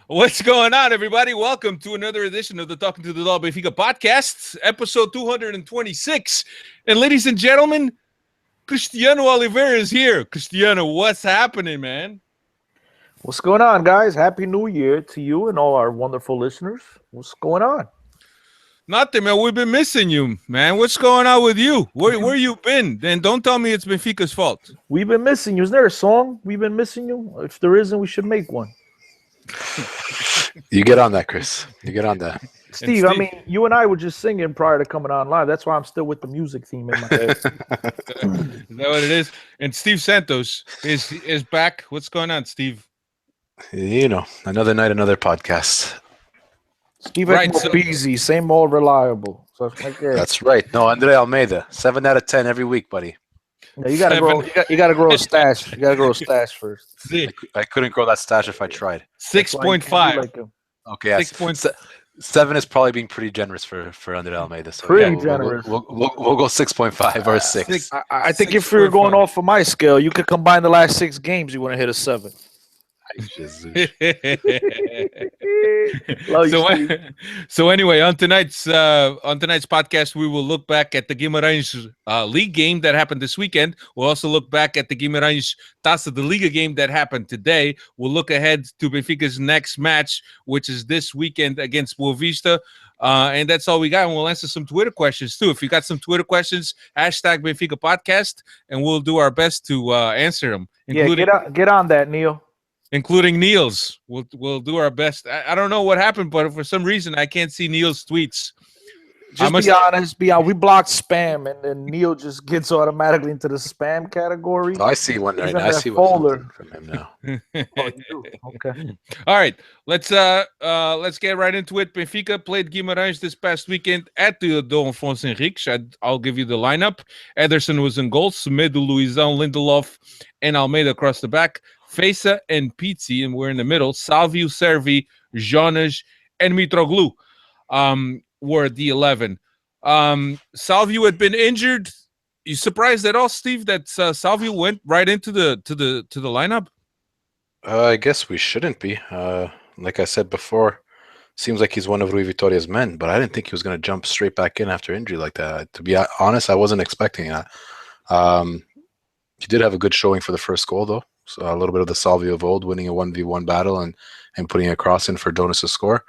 What's going on, everybody? Welcome to another edition of the Talking to the Dog Benfica Podcast, episode 226. And ladies and gentlemen, Cristiano Oliveira is here. Cristiano, what's happening, man? What's going on, guys? Happy New Year to you and all our wonderful listeners. What's going on? Nothing, man. We've been missing you, man. What's going on with you? Where you been? Then don't tell me it's Benfica's fault. We've been missing you. Is there a song? We've been missing you? If there isn't, we should make one. You get on that, Chris. You get on that. Steve, I mean, you and I were just singing prior to coming on live. That's why I'm still with the music theme in my head. Is that what it is? And Steve Santos is back. What's going on, Steve? You know, another night, another podcast. Steve is busy, same old reliable. So That's right. No, Andre Almeida, 7 out of 10 every week, buddy. Yeah, you gotta grow. You gotta grow a stash. You gotta grow a stash first. I couldn't grow that stash if I tried. 6.5. Okay, yeah, 7 is probably being pretty generous for Andre Almeida. So pretty generous. We'll go 6.5 or a 6. I think if you're going off of my scale, you could combine the last 6 games. You want to hit a 7. So anyway, on tonight's podcast, we will look back at the Guimaraes league game that happened this weekend. We'll also look back at the Guimaraes Taça de Liga game that happened today. We'll look ahead to Benfica's next match, which is this weekend against Boavista. And that's all we got. And we'll answer some Twitter questions too. If you got some Twitter questions, hashtag Benfica Podcast, and we'll do our best to answer them. Get on that, Neil. Including Neil's. We'll do our best. I don't know what happened, but for some reason I can't see Neil's tweets. Be honest. We blocked spam, and then Neil just gets automatically into the spam category. I see one right now. I see one from him now. Oh, you do? Okay. All right. Let's get right into it. Benfica played Guimaraes this past weekend at the Dom Afonso Henriques. I'll give you the lineup. Ederson was in goals. Semedo, Luizão, Lindelof, and Almeida across the back. Fesa and Pizzi, and we're in the middle. Salvio, Servi, Jonas, and Mitroglou were the 11. Salvio had been injured. You surprised at all, Steve, that Salvio went right into the lineup? I guess we shouldn't be. Like I said before, seems like he's one of Rui Vitoria's men, but I didn't think he was going to jump straight back in after injury like that. To be honest, I wasn't expecting that. He did have a good showing for the first goal, though. So a little bit of the Salvio of old, winning a 1v1 battle and putting a cross in for Jonas to score.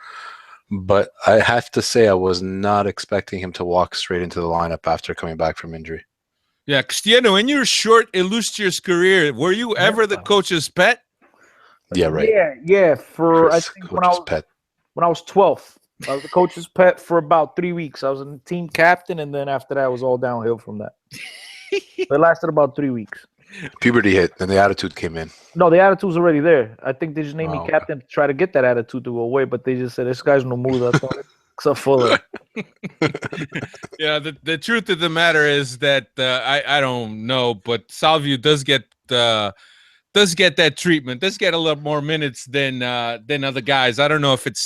But I have to say I was not expecting him to walk straight into the lineup after coming back from injury. Yeah, Cristiano, in your short, illustrious career, were you ever the coach's pet? Yeah, right. Yeah. I think when I was 12, I was the coach's pet for about 3 weeks. I was a team captain, and then after that, it was all downhill from that. It lasted about 3 weeks. Puberty hit, and the attitude came in. No, the attitude was already there. I think they just named me captain to try to get that attitude to go away, but they just said, this guy's no mood. Except Fuller. Yeah, the truth of the matter is that I don't know, but Salvio does get that treatment. Does get a lot more minutes than other guys. I don't know if it's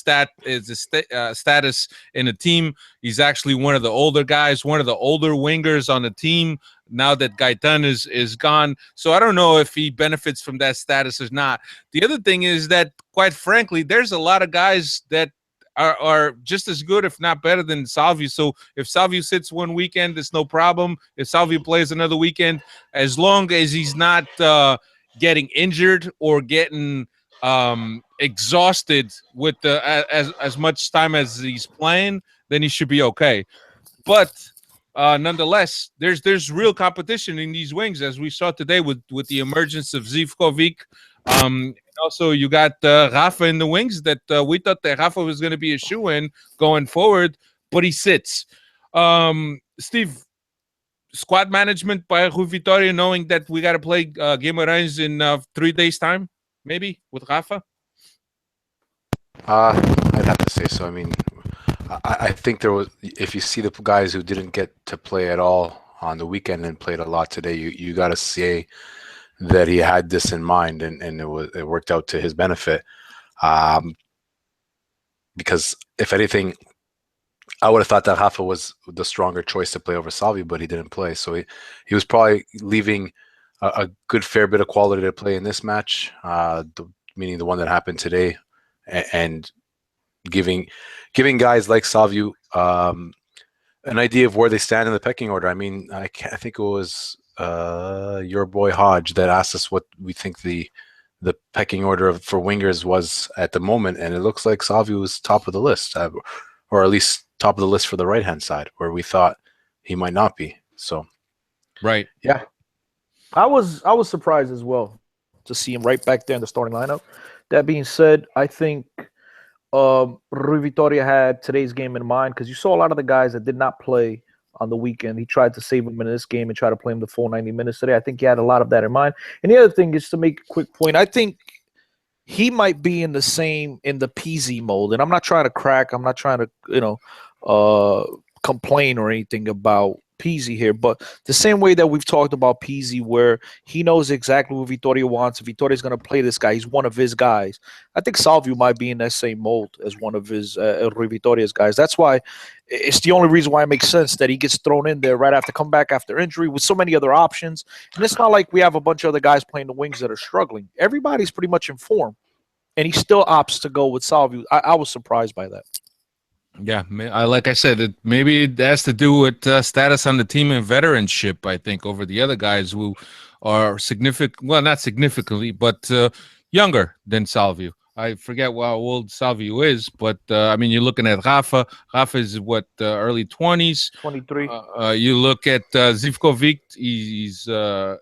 status in a team. He's actually one of the older guys, one of the older wingers on the team. Now that Gaetan is gone. So I don't know if he benefits from that status or not. The other thing is that, quite frankly, there's a lot of guys that are just as good, if not better, than Salvio. So if Salvio sits one weekend, it's no problem. If Salvio plays another weekend, as long as he's not getting injured or getting exhausted with as much time as he's playing, then he should be okay. But nonetheless, there's real competition in these wings, as we saw today with the emergence of Zivkovic. And also, you got Rafa in the wings that we thought that Rafa was going to be a shoe-in going forward, but he sits. Steve, squad management by Rui Vitória, knowing that we got to play Guimaraes in 3 days' time, maybe, with Rafa? I'd have to say so. I mean, I think there was, if you see the guys who didn't get to play at all on the weekend and played a lot today, you got to say that he had this in mind, and it worked out to his benefit. Because if anything, I would have thought that Rafa was the stronger choice to play over Salvio, but he didn't play. So he was probably leaving a good fair bit of quality to play in this match. The meaning the one that happened today, and giving guys like Salvio an idea of where they stand in the pecking order. I mean, I think it was your boy Hodge that asked us what we think the pecking order for wingers was at the moment, and it looks like Salvio is top of the list, or at least top of the list for the right-hand side, where we thought he might not be. So, right. Yeah. I was surprised as well to see him right back there in the starting lineup. That being said, I think Rui Vitoria had today's game in mind because you saw a lot of the guys that did not play on the weekend. He tried to save them in this game and try to play them the full 90 minutes today. I think he had a lot of that in mind. And the other thing is to make a quick point. I think he might be in the PZ mold. And I'm not trying to crack. I'm not trying to, complain or anything about Peasy here, but the same way that we've talked about Peasy, where he knows exactly what Vitoria wants. Vitoria's going to play this guy. He's one of his guys. I think Salvio might be in that same mold as one of his Rui Vitoria's guys. That's why it's the only reason why it makes sense that he gets thrown in there right after come back after injury with so many other options. And it's not like we have a bunch of other guys playing the wings that are struggling. Everybody's pretty much in form, and he still opts to go with Salvio. I was surprised by that. Yeah, like I said, maybe it has to do with status on the team and veteranship, I think, over the other guys who are significant. Well, not significantly, but younger than Salvio. I forget how old Salvio is, but I mean, you're looking at Rafa. Rafa is what, early 20s? 23. You look at Zivkovic, he's 20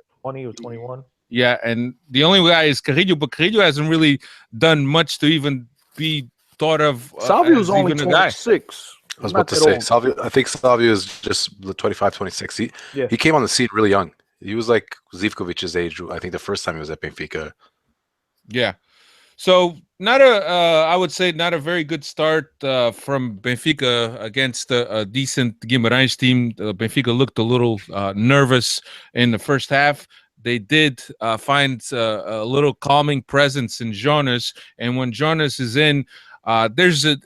or 21. Yeah, and the only guy is Carrillo, but Carrillo hasn't really done much to even be thought of. Salvio's only 26. I was about to say, Salvio, I think Salvio is just 25, 26. He came on the scene really young. He was like Zivkovic's age, I think, the first time he was at Benfica. Yeah. So I would say not a very good start from Benfica against a decent Guimaraes team. Benfica looked a little nervous in the first half. They did find a little calming presence in Jonas, and when Jonas is in, there's a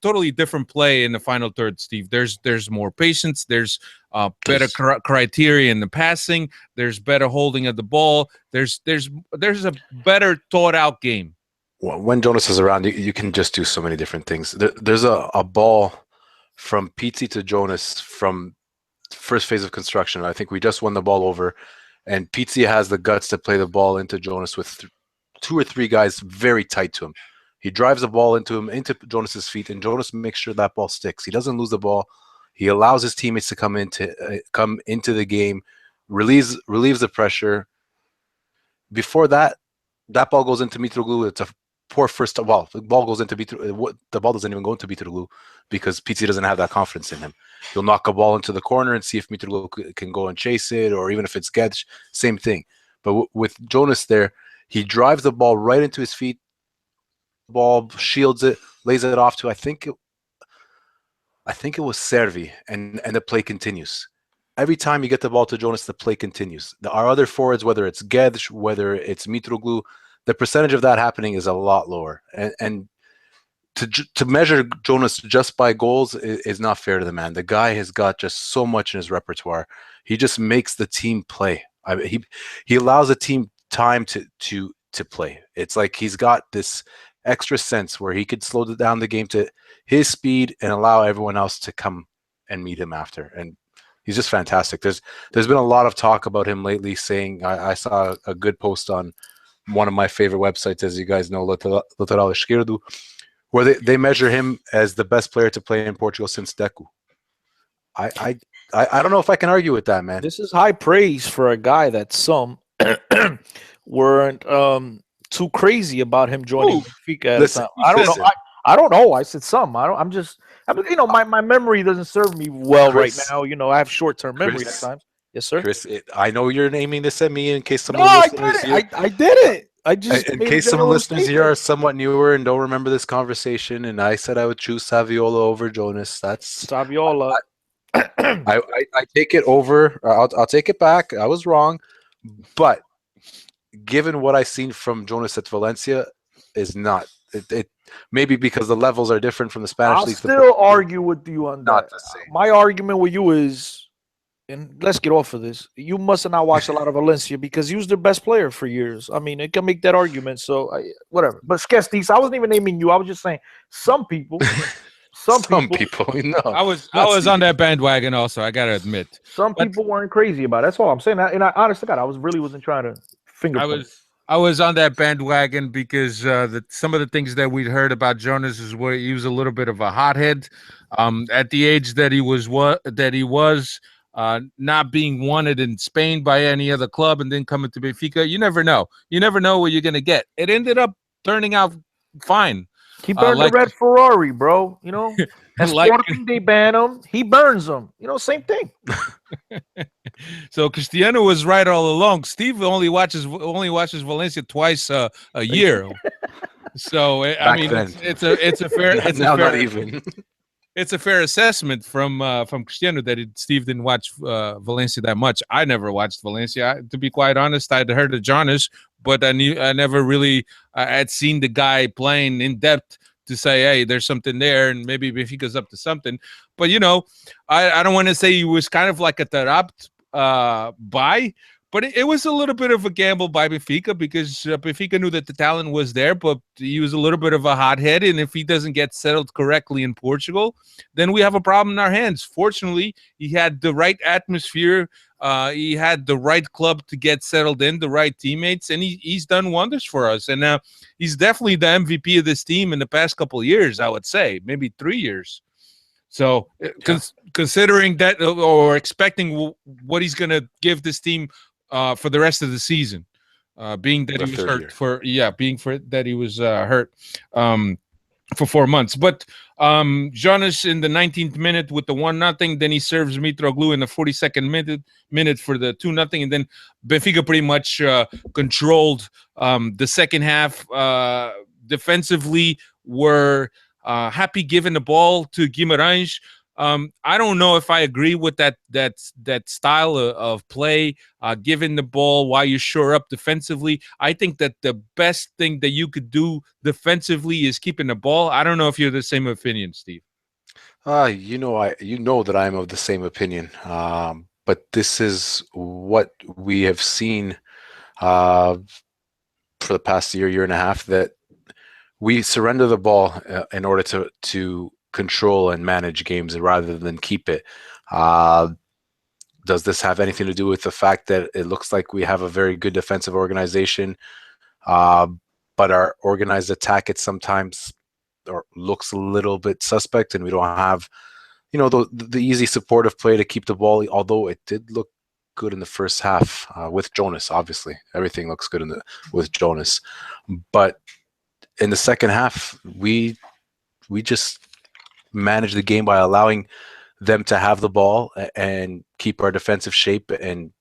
totally different play in the final third, Steve. There's more patience. There's better criteria in the passing. There's better holding of the ball. There's a better thought out game. When Jonas is around, you can just do so many different things. There's a ball from Pizzi to Jonas from first phase of construction. I think we just won the ball over, and Pizzi has the guts to play the ball into Jonas with two or three guys very tight to him. He drives the ball into Jonas's feet, and Jonas makes sure that ball sticks. He doesn't lose the ball. He allows his teammates to come into the game, relieves the pressure. Before that ball goes into Mitroglou. It's a poor first ball. The ball goes into Mitroglou. The ball doesn't even go into Mitroglou because Pizzi doesn't have that confidence in him. He'll knock a ball into the corner and see if Mitroglou can go and chase it, or even if it's Gedge, same thing. But with Jonas there, he drives the ball right into his feet. Ball shields it, lays it off to I think it was Servi, and the play continues. Every time you get the ball to Jonas, the play continues. Our other forwards, whether it's Gedge, whether it's Mitroglou, the percentage of that happening is a lot lower. And to measure Jonas just by goals is not fair to the man. The guy has got just so much in his repertoire. He just makes the team play. He allows the team time to play. It's like he's got this extra sense where he could slow down the game to his speed and allow everyone else to come and meet him after. And he's just fantastic. There's been a lot of talk about him lately, saying I saw a good post on one of my favorite websites, as you guys know, Lateral Esquerdo, where they measure him as the best player to play in Portugal since Deco. I don't know if I can argue with that, man. This is high praise for a guy that some weren't too crazy about him joining Benfica. Listen, I don't know. I don't know. I said some. My memory doesn't serve me well Chris, right now. I have short-term memory at times. Yes, sir. Chris, I know you're naming this at me in case some I didn't. I just in case some listeners here are somewhat newer and don't remember this conversation, and I said I would choose Saviola over Jonas. That's Saviola. I take it over. I'll take it back. I was wrong, but given what I've seen from Jonas at Valencia, is not it. Maybe because the levels are different from the Spanish league. I'll still argue with you on that. Not the same. My argument with you is and let's get off of this. You must have not watched a lot of Valencia because he was their best player for years. I mean, it can make that argument. So whatever. But Skestis, I wasn't even naming you. I was just saying some people, some people, no. I was on that bandwagon also. I gotta admit, some people weren't crazy about it. That's all I'm saying. And I honest to God, I wasn't trying to finger point. I was on that bandwagon because some of the things that we'd heard about Jonas is where he was a little bit of a hothead. At the age that he was, not being wanted in Spain by any other club, and then coming to Benfica, you never know. You never know what you're gonna get. It ended up turning out fine. He burned the red Ferrari, bro. You know, as Sporting they ban him, he burns them. You know, same thing. So Cristiano was right all along. Steve only watches Valencia twice a year. So I mean, it's a fair. Not even. It's a fair assessment from Cristiano that Steve didn't watch Valencia that much. I never watched Valencia. To be quite honest, I'd heard of Jonas, but I never really had seen the guy playing in depth to say, hey, there's something there, and maybe Benfica's up to something. But, you know, I don't want to say he was kind of like a Tarabt buy, but it was a little bit of a gamble by Benfica because Benfica knew that the talent was there, but he was a little bit of a hothead, and if he doesn't get settled correctly in Portugal, then we have a problem in our hands. Fortunately, he had the right atmosphere. He had the right club to get settled in, the right teammates, and he's done wonders for us. And he's definitely the MVP of this team in the past couple of years, I would say, maybe 3 years. So considering that or expecting what he's going to give this team for the rest of the season, being that he was hurt that he was hurt for 4 months. But Jonas in the 19th minute with the 1-0, then he serves Mitroglou in the 42nd minute for the 2-0, and then Benfica pretty much controlled the second half. Defensively, were happy giving the ball to Guimaraes. I don't know if I agree with that style of play, giving the ball while you shore up defensively. I think that the best thing that you could do defensively is keeping the ball. I don't know if you're the same opinion, Steve. You know that I'm of the same opinion. But this is what we have seen for the past year and a half, that we surrender the ball in order to control and manage games rather than keep it. Does this have anything to do with the fact that it looks like we have a very good defensive organization, but our organized attack sometimes looks a little bit suspect, and we don't have, the easy supportive play to keep the ball, although it did look good in the first half with Jonas. Obviously, everything looks good with Jonas, but in the second half, we just manage the game by allowing them to have the ball and keep our defensive shape and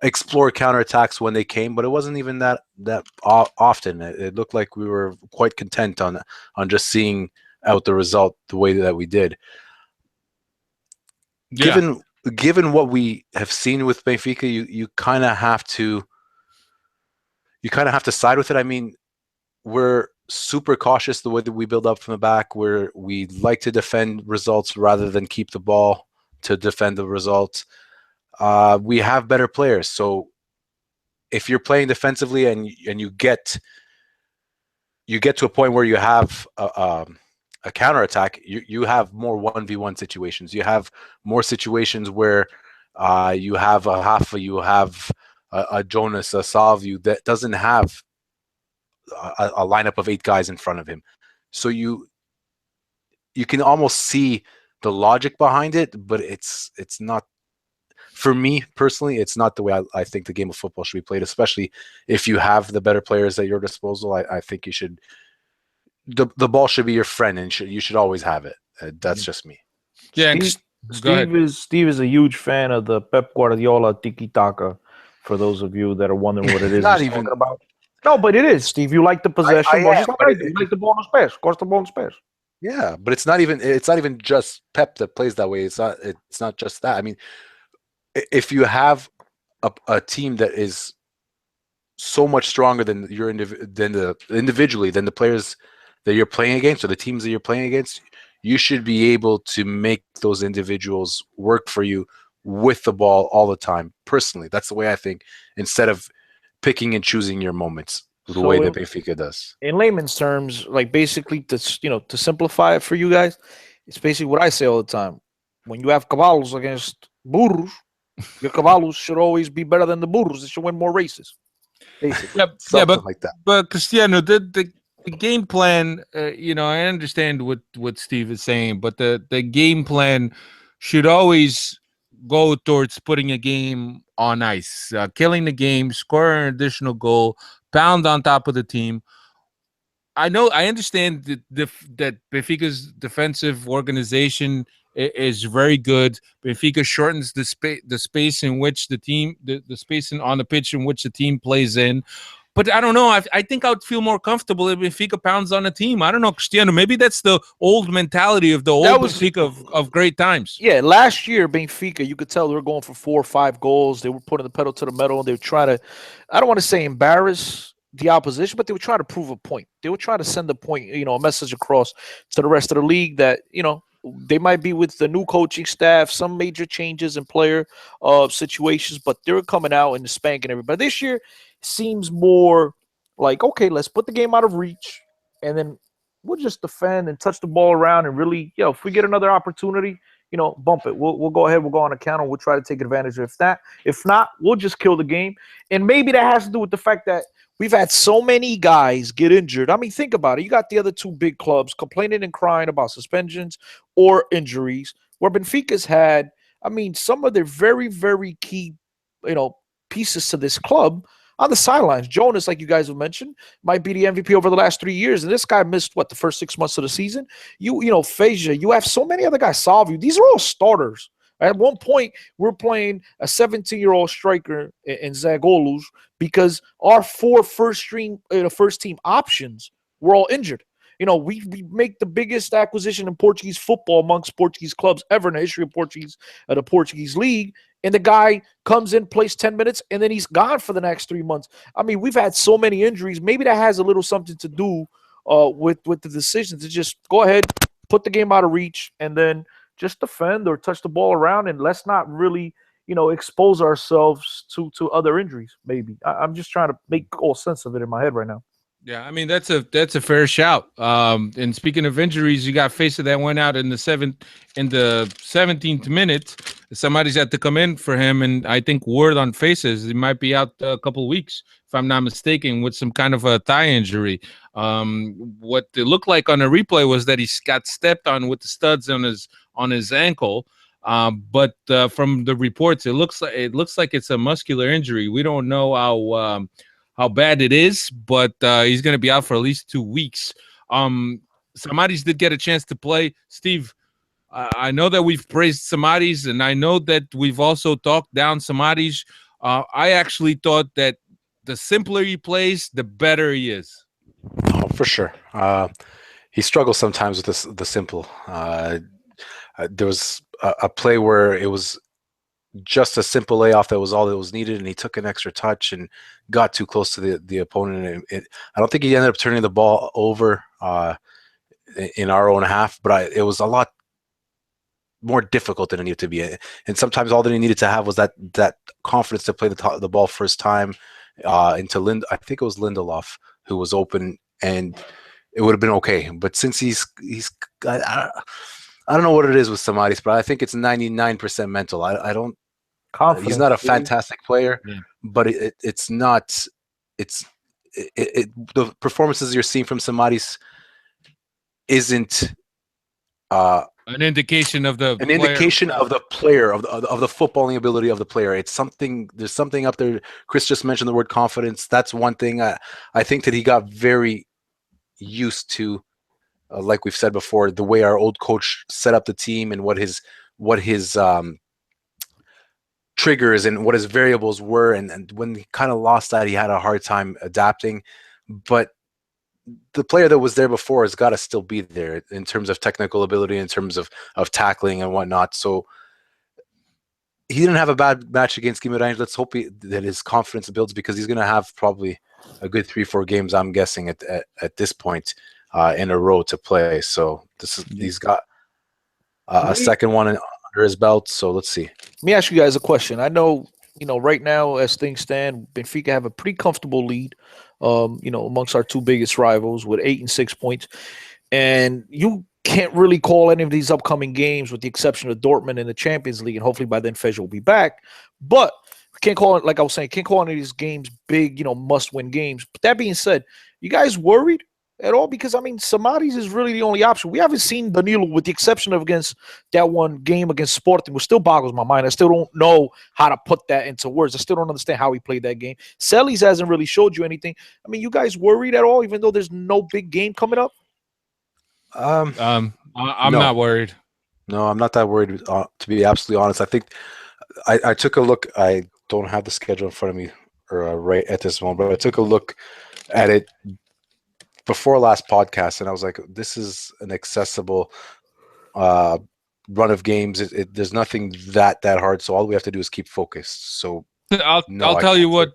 explore counterattacks when they came, but it wasn't even that often. It looked like we were quite content on just seeing out the result the way that we did. Yeah. Given what we have seen with Benfica, you kind of have to side with it. I mean, we're super cautious the way that we build up from the back, where we like to defend results rather than keep the ball to defend the results. We have better players, so if you're playing defensively and you get to a point where you have a counterattack, you have more 1v1 situations. You have more situations where you have a Rafa, you have a Jonas, a Salvio that doesn't have a lineup of 8 guys in front of him. So you can almost see the logic behind it, but it's not, for me personally, it's not the way I think the game of football should be played, especially if you have the better players at your disposal. I think you should, the ball should be your friend, and you should always have it. That's just me. Yeah, Steve is a huge fan of the Pep Guardiola tiki-taka, for those of you that are wondering what it is not he's even talking about. No, but it is, Steve. You like the possession. You like the ball in space. Cost the ball in space. Yeah, but it's not even just Pep that plays that way. It's not just that. I mean, if you have a team that is so much stronger than individually than the players that you're playing against or the teams that you're playing against, you should be able to make those individuals work for you with the ball all the time. Personally, that's the way I think. Instead of picking and choosing your moments, the way that Benfica does. In layman's terms, like basically to simplify it for you guys, it's basically what I say all the time. When you have caballos against burros, your caballos should always be better than the burros. They should win more races. Basically. Something like that. But Cristiano, the game plan, I understand what Steve is saying, but the game plan should always go towards putting a game on ice, killing the game, scoring an additional goal, pound on top of the team. I understand that Benfica's defensive organization is very good. Benfica shortens the space in which the team, the space on the pitch in which the team plays in. But I don't know. I think I would feel more comfortable if Benfica pounds on a team. I don't know, Cristiano. Maybe that's the old mentality of the old Benfica of great times. Yeah, last year, Benfica, you could tell they were going for 4 or 5 goals. They were putting the pedal to the metal. They were trying to, I don't want to say embarrass the opposition, but they would try to prove a point. They would try to send a point, a message across to the rest of the league that, they might be with the new coaching staff, some major changes in player situations, but they're coming out and spanking everybody. This year seems more like, okay, let's put the game out of reach, and then we'll just defend and touch the ball around and really, if we get another opportunity, bump it. We'll go ahead. We'll go on a counter. We'll try to take advantage of that. If not, we'll just kill the game. And maybe that has to do with the fact that we've had so many guys get injured. I mean, think about it. You got the other 2 big clubs complaining and crying about suspensions or injuries, where Benfica's had, some of their very, very key, pieces to this club on the sidelines. Jonas, like you guys have mentioned, might be the MVP over the last 3 years. And this guy missed, the first 6 months of the season? Feja, you have so many other guys, Salvio. These are all starters. At one point, we're playing a 17-year-old striker in Zagolus because our 4 first-team options were all injured. We make the biggest acquisition in Portuguese football amongst Portuguese clubs ever in the history of the Portuguese league. And the guy comes in, plays 10 minutes, and then he's gone for the next 3 months. We've had so many injuries. Maybe that has a little something to do with the decision to just go ahead, put the game out of reach, and then just defend or touch the ball around, and let's not really, expose ourselves to other injuries. Maybe I'm just trying to make all sense of it in my head right now. Yeah, that's a fair shout. And speaking of injuries, you got Fesa that went out in the 17th minute. Somebody's had to come in for him, and I think word on Fesa is he might be out a couple of weeks, if I'm not mistaken, with some kind of a thigh injury. What it looked like on the replay was that he got stepped on with the studs on his ankle. But from the reports, it looks like it's a muscular injury. We don't know how bad it is, but he's going to be out for at least 2 weeks. Samaris did get a chance to play. Steve, I know that we've praised Samaris, and I know that we've also talked down Samaris. I actually thought that the simpler he plays, the better he is. Oh, for sure. He struggles sometimes with the simple. There was a play where it was just a simple layoff that was all that was needed, and he took an extra touch and got too close to the opponent. I don't think he ended up turning the ball over in our own half, but it was a lot more difficult than it needed to be. And sometimes all that he needed to have was that confidence to play the ball first time into I think it was Lindelof who was open, and it would have been okay. But since he's I don't know what it is with Samaris, but I think it's 99% mental. I don't. Confidence. He's not a fantastic player, but it's not. The performances you're seeing from Samaris isn't an indication of the player of the footballing ability of the player. It's something. There's something up there. Chris just mentioned the word confidence. That's one thing. I think that he got very used to, like we've said before, the way our old coach set up the team and what his triggers and what his variables were, and when he kind of lost that, he had a hard time adapting. But the player that was there before has got to still be there in terms of technical ability, in terms of tackling and whatnot. So he didn't have a bad match against Guimaraes. Let's hope that his confidence builds, because he's going to have probably a good 3-4 games, I'm guessing, at this point in a row to play. So he's got a second one under his belt. So let's see. Let me ask you guys a question. I know, right now as things stand, Benfica have a pretty comfortable lead, amongst our two biggest rivals with 8 and 6 points. And you can't really call any of these upcoming games with the exception of Dortmund in the Champions League. And hopefully by then Fezia will be back. But can't call it, like I was saying, can't call any of these games big, must-win games. But that being said, you guys worried at all? Because, Samaris is really the only option. We haven't seen Danilo, with the exception of against that one game against Sporting, which still boggles my mind. I still don't know how to put that into words. I still don't understand how he played that game. Celis hasn't really showed you anything. You guys worried at all, even though there's no big game coming up? I'm No. not worried. No, I'm not that worried. To be absolutely honest, I think I took a look. I don't have the schedule in front of me or right at this moment, but I took a look at it before last podcast, and I was like, "This is an accessible run of games. There's nothing that hard. So all we have to do is keep focused." So I'll tell you what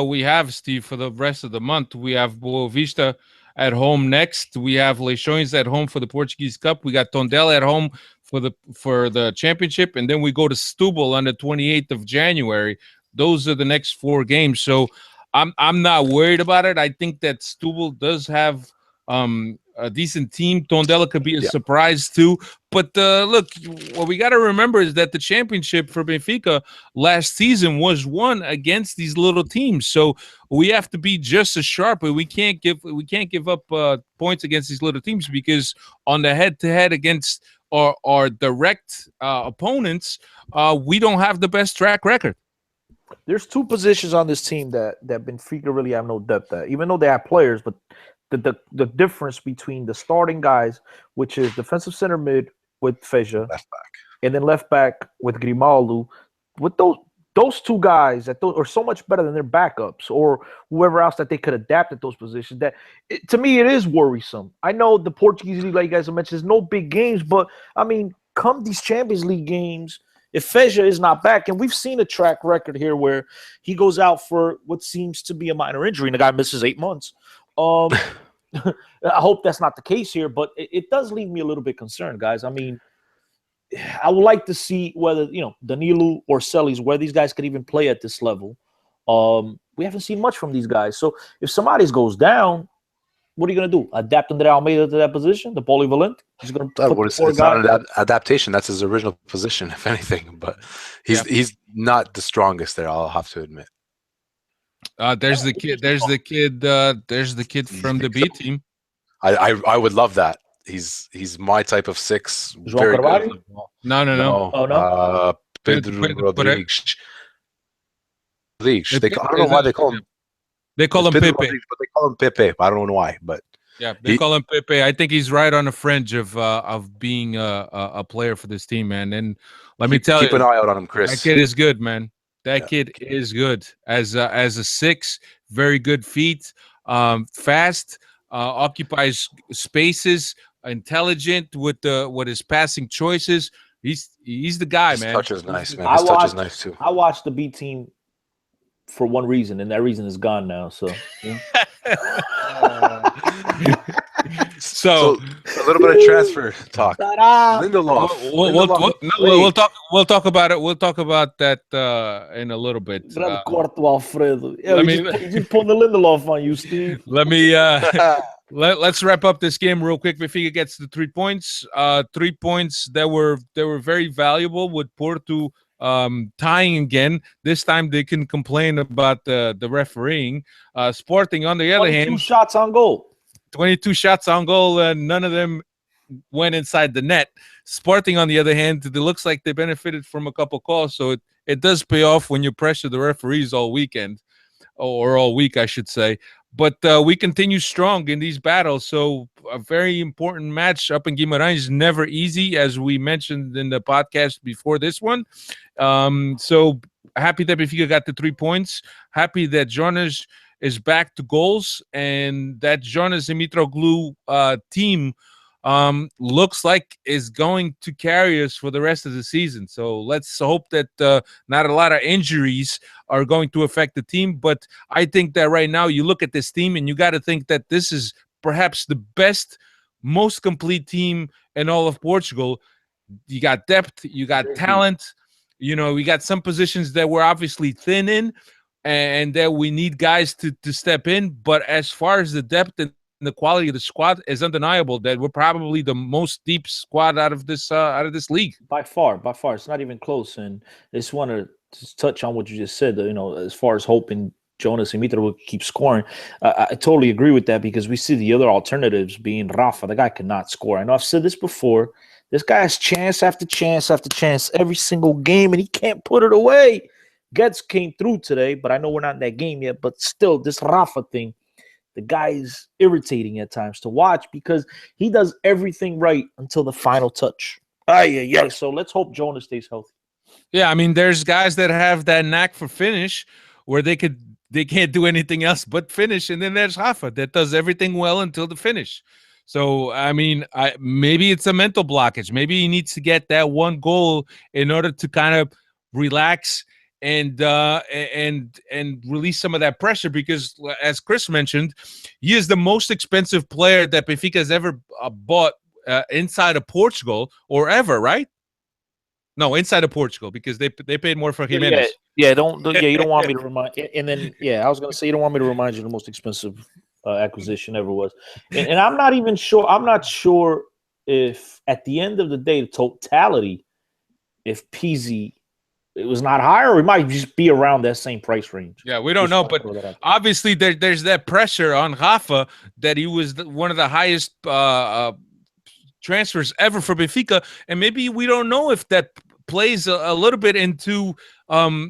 we have, Steve, for the rest of the month. We have Boavista at home next. We have Leixões at home for the Portuguese Cup. We got Tondela at home for the championship, and then we go to Setúbal on the 28th of January. Those are the next 4 games. So I'm not worried about it. I think that Setúbal does have a decent team. Tondela could be a surprise too. But look, what we got to remember is that the championship for Benfica last season was won against these little teams. So we have to be just as sharp, but we can't give up points against these little teams, because on the head-to-head against our direct opponents, we don't have the best track record. There's 2 positions on this team that Benfica really have no depth at, even though they have players. But the difference between the starting guys, which is defensive center mid with Fezia, left back, and then left back with Guimaraes, with those 2 guys that are so much better than their backups or whoever else that they could adapt at those positions, to me it is worrisome. I know the Portuguese league, like you guys have mentioned, there's no big games, but come these Champions League games, if Fezia is not back, and we've seen a track record here where he goes out for what seems to be a minor injury and the guy misses 8 months. I hope that's not the case here, but it does leave me a little bit concerned, guys. I would like to see whether, Danilo or Celis, where these guys could even play at this level. We haven't seen much from these guys. So if somebody goes down, what are you going to do? Adapt Andre Almeida to that position, the polyvalent? He's going to it's not an adaptation. That's his original position, if anything. But he's not the strongest there, I'll have to admit. There's the kid from the B team. I would love that. He's my type of 6. Very good. No. Oh no. Pedro Rodrigues. I don't know why they call him. They call him Pepe, but they call him Pepe. I don't know why, but they call him Pepe. I think he's right on the fringe of being a player for this team, man. And let me tell you, keep an eye out on him, Chris. That kid is good, man. That kid is good as a 6. Very good feet, fast, occupies spaces, intelligent with his passing choices. He's the guy, man. His touch is nice, man. His touch is nice too. I watched the B team for one reason, and that reason is gone now. So, so a little bit of transfer talk. Lindelof. We'll talk about it. We'll talk about that in a little bit. Alfredo. You just pulling the Lindelof on you, Steve. Let me let's wrap up this game real quick. Benfica gets the 3 points. 3 points that were very valuable, with Porto tying again. This time they can complain about the refereeing. Sporting, on the other hand, 22 shots on goal. 22 shots on goal, and none of them went inside the net. Sporting, on the other hand, it looks like they benefited from a couple calls, so it does pay off when you pressure the referees all weekend, or all week, I should say. But we continue strong in these battles, so a very important match up in Guimaraes, never easy, as we mentioned in the podcast before this one. So happy that Benfica got the 3 points. Happy that Jonas is back to goals, and that Jonas and Mitroglou team looks like is going to carry us for the rest of the season. So let's hope that not a lot of injuries are going to affect the team. But I think that right now you look at this team and you got to think that this is perhaps the best, most complete team in all of Portugal. You got depth, you got talent. You know, we got some positions that we're obviously thin in, and that we need guys to step in. But as far as the depth and the quality of the squad is undeniable that we're probably the most deep squad out of this league. By far. It's not even close. And I just want to just touch on what you just said. You know, as far as hoping Jonas and Mitroglou will keep scoring, I totally agree with that because we see the other alternatives being Rafa. The guy cannot score. I know I've said this before. This guy has chance after chance after chance every single game, and he can't put it away. Getz came through today, but I know we're not in that game yet. But still, this Rafa thing, the guy is irritating at times to watch because he does everything right until the final touch. Yeah. So let's hope Jonas stays healthy. Yeah, I mean, there's guys that have that knack for finish where they can't do anything else but finish, and then there's Rafa that does everything well until the finish. So I mean, maybe it's a mental blockage. Maybe he needs to get that one goal in order to kind of relax and release some of that pressure. Because as Chris mentioned, he is the most expensive player that Benfica has ever bought inside of Portugal or ever, right? No, inside of Portugal, because they paid more for Guimaraes. You don't want me to remind. And then I was gonna say you don't want me to remind you the most expensive acquisition ever was. And I'm not even sure. I'm not sure if at the end of the day, the totality, if Pizzi it was not higher, or it might just be around that same price range. Yeah, we don't know, but obviously there's that pressure on Rafa that he was one of the highest transfers ever for Benfica, and maybe we don't know if that plays a little bit into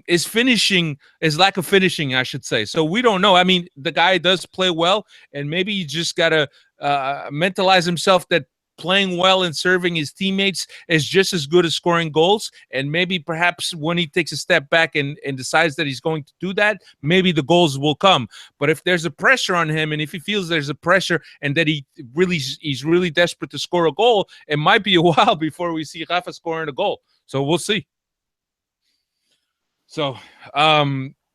his lack of finishing, I should say. So we don't know. I mean, the guy does play well, and maybe you just gotta mentalize himself that playing well and serving his teammates is just as good as scoring goals. And maybe perhaps when he takes a step back and decides that he's going to do that, maybe the goals will come. But if there's a pressure on him, and if he feels there's a pressure and that he's really desperate to score a goal, it might be a while before we see Rafa scoring a goal. So we'll see. So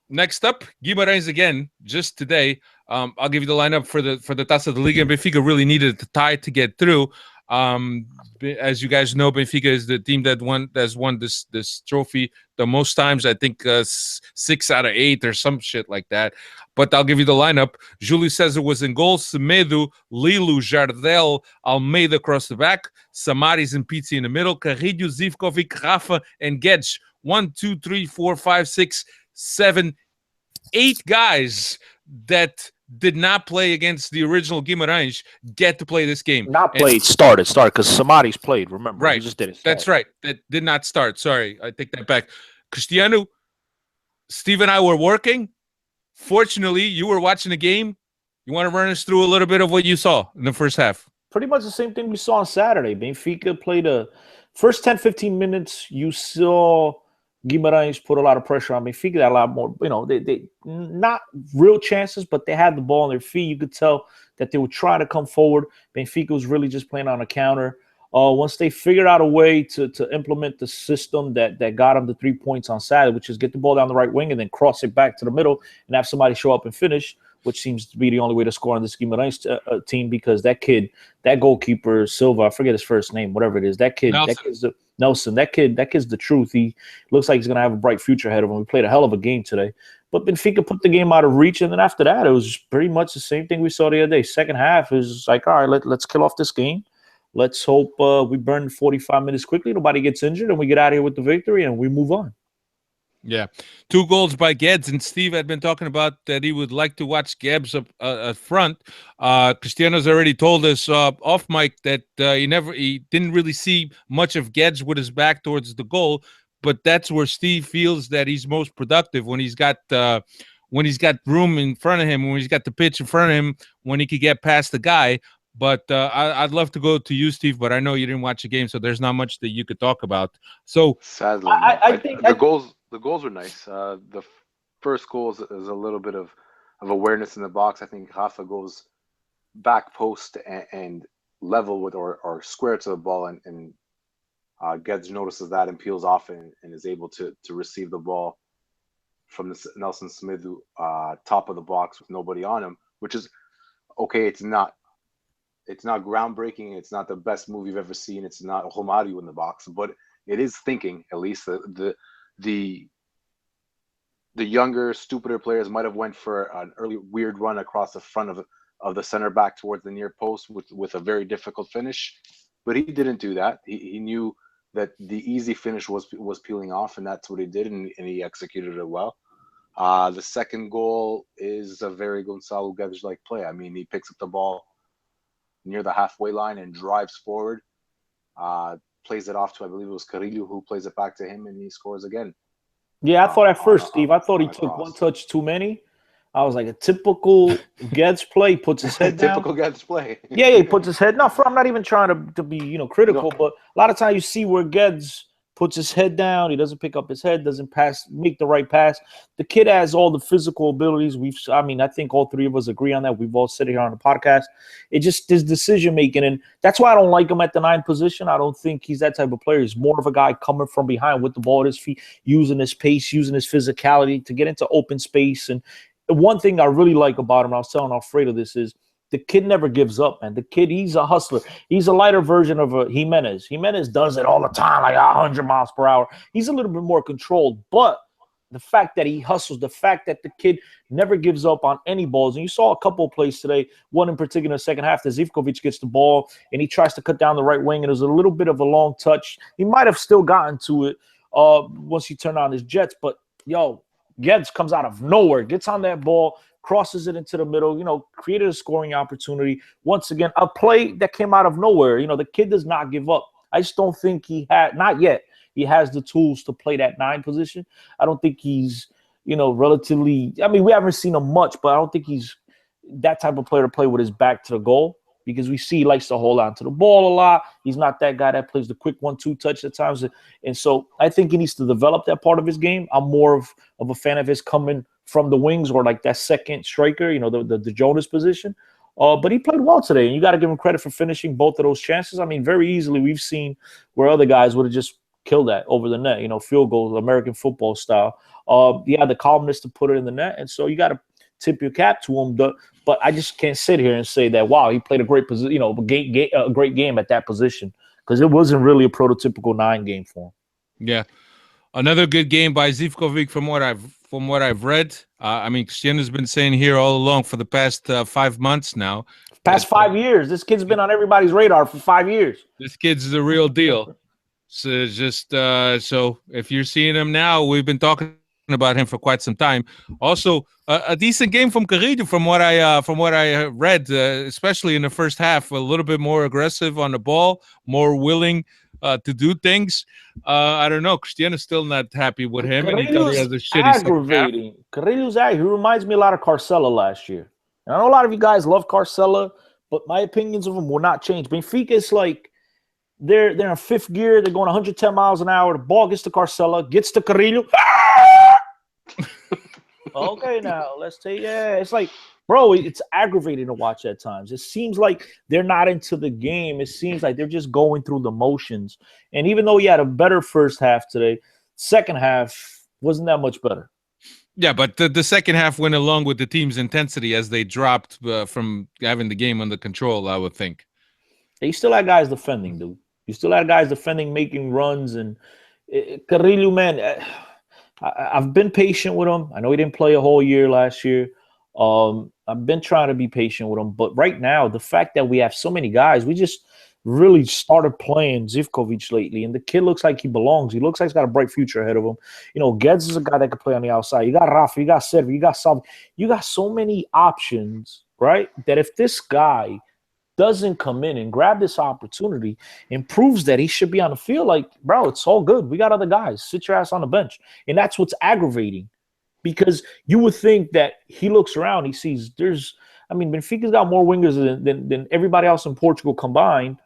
next up, Guimaraes again, just today. I'll give you the lineup for the Taça da Liga. Benfica really needed a tie to get through. As you guys know, Benfica is the team that's won this trophy the most times. I think 6 out of 8 or some shit like that. But I'll give you the lineup. Júlio César was in goal. Semedo, Lilu, Jardel, Almeida across the back. Samaris and Pizzi in the middle. Carrillo, Zivkovic, Rafa, and Guedes. 1, 2, 3, 4, 5, 6, 7, 8 guys that did not play against the original Guimaraes get to play this game. Started because Samaris played. Remember, right? He just did it. That's right. That did not start. Sorry, I take that back. Cristiano, Steve, and I were working. Fortunately, you were watching the game. You want to run us through a little bit of what you saw in the first half? Pretty much the same thing we saw on Saturday. Benfica played a first 10, 15 minutes. You saw Guimaraes put a lot of pressure on Benfica. That a lot more, they not real chances, but they had the ball on their feet. You could tell that they were trying to come forward. Benfica was really just playing on a counter. Once they figured out a way to implement the system that got them the 3 points on Saturday, which is get the ball down the right wing and then cross it back to the middle and have somebody show up and finish, which seems to be the only way to score on this Guimaraes team, because that goalkeeper, Silva, I forget his first name, whatever it is, Nelson, that kid's the truth. He looks like he's going to have a bright future ahead of him. We played a hell of a game today. But Benfica put the game out of reach, and then after that, it was pretty much the same thing we saw the other day. Second half is like, all right, let's kill off this game. Let's hope we burn 45 minutes quickly, nobody gets injured, and we get out of here with the victory, and we move on. Yeah. 2 goals by Guedes, and Steve had been talking about that he would like to watch Guedes up front. Cristiano's already told us off mic that he didn't really see much of Guedes with his back towards the goal, but that's where Steve feels that he's most productive, when he's got room in front of him, when he's got the pitch in front of him, when he could get past the guy. But I'd love to go to you, Steve, but I know you didn't watch the game, so there's not much that you could talk about. So sadly, I think the goals were nice. The first goal is a little bit of awareness in the box. I think Rafa goes back post and level with or square to the ball, and Guedes notices that and peels off and is able to receive the ball from the Nelson Semedo top of the box with nobody on him, which is okay. It's not It's not groundbreaking. It's not the best move you've ever seen. It's not Romario in the box, but it is thinking. At least the younger, stupider players might have went for an early weird run across the front of the center back towards the near post with a very difficult finish, but he didn't do that. He knew that the easy finish was peeling off, and that's what he did, and he executed it well. The second goal is a very Gonçalo Guedes-like play. I mean, he picks up the ball near the halfway line and drives forward, plays it off to, I believe it was Carrillo, who plays it back to him, and he scores again. Yeah, I thought at first, Steve, I thought he took one touch too many. I was like, a typical Guedes play, puts his head down. Typical Guedes play. Yeah, he puts his head. No, I'm not even trying to be critical, but a lot of times you see where Guedes puts his head down. He doesn't pick up his head, doesn't make the right pass. The kid has all the physical abilities. I think all three of us agree on that. We've all said it here on the podcast. It just his decision making, and that's why I don't like him at the 9 position. I don't think he's that type of player. He's more of a guy coming from behind with the ball at his feet, using his pace, using his physicality to get into open space. And one thing I really like about him, I was telling Alfredo this, is the kid never gives up, man. The kid, he's a hustler. He's a lighter version of a Jimenez. Jimenez does it all the time, like 100 miles per hour. He's a little bit more controlled, but the fact that he hustles, the fact that the kid never gives up on any balls. And you saw a couple of plays today, one in particular in the second half, that Zivkovic gets the ball and he tries to cut down the right wing, and there's a little bit of a long touch. He might have still gotten to it once he turned on his jets, but, Guedes comes out of nowhere, gets on that ball, crosses it into the middle, created a scoring opportunity. Once again, a play that came out of nowhere. The kid does not give up. I just don't think not yet, he has the tools to play that 9 position. I don't think he's, relatively, we haven't seen him much, but I don't think he's that type of player to play with his back to the goal, because we see he likes to hold on to the ball a lot. He's not that guy that plays the quick 1-2 touch at times. And so I think he needs to develop that part of his game. I'm more of a fan of his coming from the wings, or like that second striker, the Jonas position. But he played well today, and you got to give him credit for finishing both of those chances. Very easily we've seen where other guys would have just killed that over the net, field goals, American football style. The calmness to put it in the net. And so you got to tip your cap to him. But I just can't sit here and say that, wow, he played a great position, a great game at that position, because it wasn't really a prototypical 9 game for him. Yeah, another good game by Zivkovic from what I've read. Cristiano's been saying here all along for the past 5 months now. Past 5 years, this kid's been on everybody's radar for 5 years. This kid's the real deal. So just so if you're seeing him now, we've been talking about him for quite some time. Also, a decent game from Carrillo, from what I read, especially in the first half. A little bit more aggressive on the ball, more willing to do things. I don't know. Cristiano's still not happy with him, and he has a shitty aggravating. Carrillo's he reminds me a lot of Carcella last year. And I know a lot of you guys love Carcella, but my opinions of him will not change. Benfica is like they're in 5th gear. They're going 110 miles an hour. The ball gets to Carcella, gets to Carrillo. Okay, now let's take. Yeah, it's like, bro, it's aggravating to watch at times. It seems like they're not into the game. It seems like they're just going through the motions. And even though he had a better first half today, second half wasn't that much better. Yeah, but the second half went along with the team's intensity as they dropped from having the game under control, I would think. You still had guys defending, dude. You still had guys defending, making runs. And Carrillo, man, I've been patient with him. I know he didn't play a whole year last year. I've been trying to be patient with him. But right now, the fact that we have so many guys, we just really started playing Zivkovic lately. And the kid looks like he belongs. He looks like he's got a bright future ahead of him. Guedes is a guy that can play on the outside. You got Rafa, you got Salvio, you got Salvio. You got so many options, right? That if this guy doesn't come in and grab this opportunity and proves that he should be on the field, like, bro, it's all good. We got other guys. Sit your ass on the bench. And that's what's aggravating, because you would think that he looks around, he sees Benfica's got more wingers than everybody else in Portugal combined.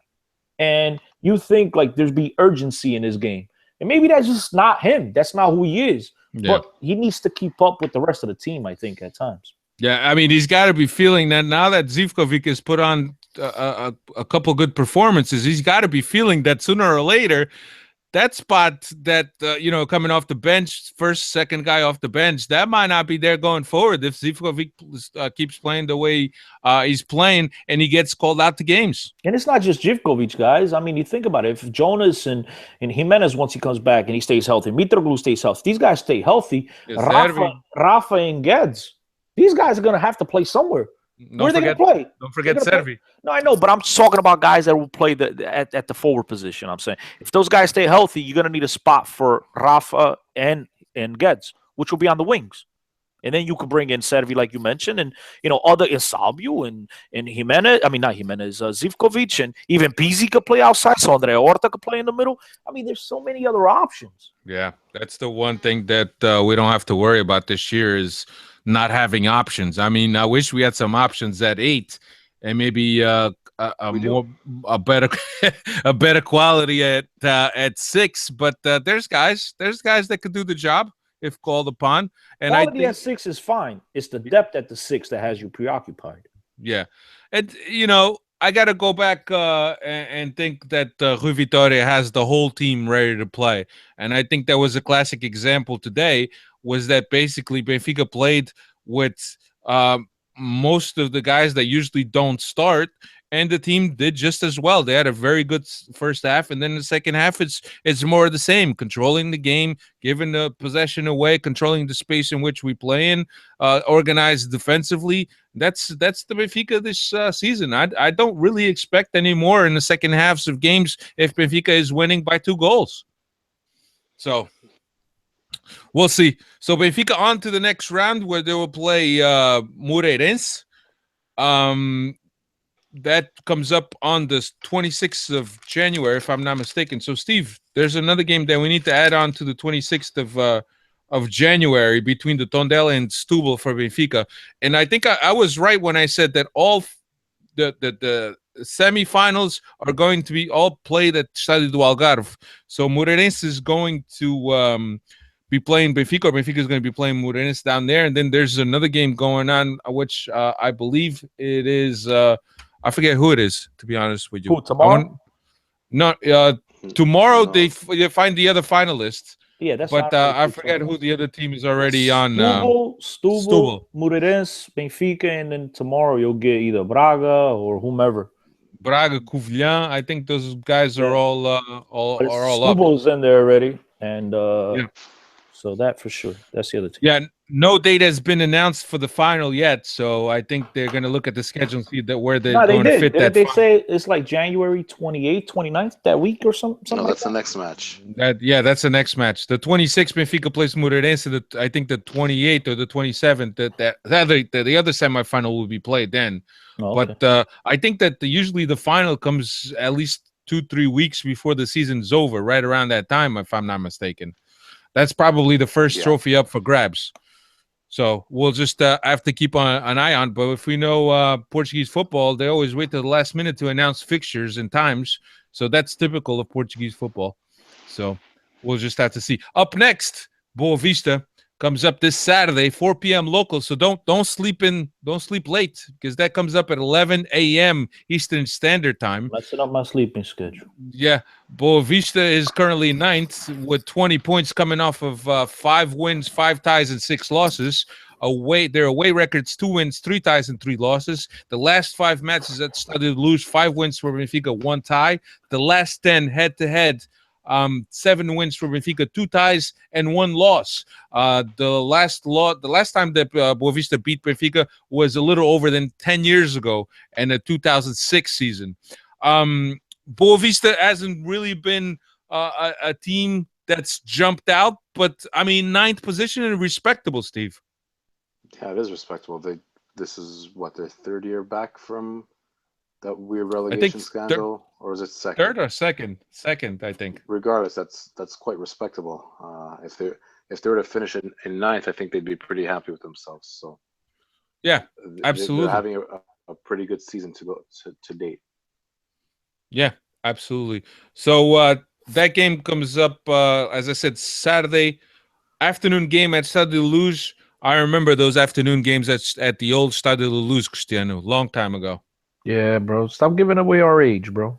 And you think like there's be urgency in his game. And maybe that's just not him. That's not who he is. Yeah. But he needs to keep up with the rest of the team, I think, at times. Yeah, he's got to be feeling that now that Zivkovic has put on a couple good performances. He's got to be feeling that sooner or later that spot that coming off the bench, first, second guy off the bench, that might not be there going forward if Zivkovic keeps playing the way he's playing and he gets called out to games. And it's not just Zivkovic, guys. I mean, you think about it. If Jonas and Jimenez, once he comes back and he stays healthy, Mitroglou stays healthy, these guys stay healthy. Rafa and Guedes, these guys are going to have to play somewhere. Where are they going to play? Don't forget Salvio. No, I know, but I'm talking about guys that will play at the forward position. I'm saying if those guys stay healthy, you're going to need a spot for Rafa and Guedes, which will be on the wings. And then you could bring in Salvio, like you mentioned, and other Salvio and Jimenez. I mean, not Jimenez, Zivkovic, and even Pizzi could play outside. So Andre Horta could play in the middle. I mean, there's so many other options. Yeah, that's the one thing that we don't have to worry about this year is not having options. I mean, I wish we had some options at 8 and maybe a better a better quality at 6. But there's guys that could do the job if called upon. And quality I think at 6 is fine. It's the depth at the 6 that has you preoccupied. Yeah, and I got to go back and think that Rui Vitória has the whole team ready to play. And I think that was a classic example today, was that basically Benfica played with most of the guys that usually don't start, and the team did just as well. They had a very good first half, and then the second half, it's more of the same, controlling the game, giving the possession away, controlling the space in which we play in, organized defensively. That's the Benfica this season. I don't really expect any more in the second halves of games if Benfica is winning by 2 goals. So we'll see. So Benfica on to the next round where they will play Guimaraes. That comes up on the 26th of January, if I'm not mistaken. So, Steve, there's another game that we need to add on to the 26th of January between the Tondela and Setúbal for Benfica. And I think I was right when I said that all the semifinals are going to be all played at Estádio do Algarve. So Guimaraes is going to be playing Benfica, or Benfica is going to be playing Guimaraes down there. And then there's another game going on, which I believe it is I forget who it is, to be honest with you. Who, tomorrow? Tomorrow they find the other finalists. Yeah, that's. But I forget who the other team is already on. Setúbal, Guimaraes, Benfica, and then tomorrow you'll get either Braga or whomever. Braga, Covilhã. I think those guys are all up. Setúbal's in there already, and so that for sure. That's the other team. Yeah, no date has been announced for the final yet, so I think they're going to look at the schedule and see where they're going to fit that. They say it's like January 28th, 29th, that week or something. No, that's the next match. That's the next match. The 26th, Benfica plays Guimaraes, and I think the 28th or the 27th, the other semifinal will be played then. Oh, okay. But I think that usually the final comes at least 2-3 weeks before the season's over, right around that time, if I'm not mistaken. That's probably the first trophy up for grabs. So we'll just have to keep an eye on. But if we know Portuguese football, they always wait till the last minute to announce fixtures and times. So that's typical of Portuguese football. So we'll just have to see. Up next, Boa Vista comes up this Saturday, 4 p.m. local. So don't sleep late, because that comes up at 11 a.m. Eastern Standard Time. Messing up my sleeping schedule. Yeah, Boa Vista is currently 9th with 20 points, coming off of 5 wins, 5 ties, and 6 losses. Their away records: 2 wins, 3 ties, and 3 losses. The last 5 matches at Estádio da Luz, 5 wins for Benfica, 1 tie. The last 10 head-to-head. 7 wins for Benfica, 2 ties, and 1 loss. The last time that Boa Vista beat Benfica was a little over than 10 years ago, in the 2006 season. Boa Vista hasn't really been a team that's jumped out, but I mean, 9th position and respectable, Steve. Yeah, it is respectable. This is what, their 3rd year back from that weird relegation scandal, or is it second? 3rd or second? Second, I think. Regardless, that's quite respectable. If they were to finish in 9th, I think they'd be pretty happy with themselves. So yeah, absolutely, they're having a pretty good season to date. Yeah, absolutely. So that game comes up, as I said, Saturday afternoon game at Estádio da Luz. I remember those afternoon games at the old Estádio da Luz, Cristiano, long time ago. Yeah, bro. Stop giving away our age, bro.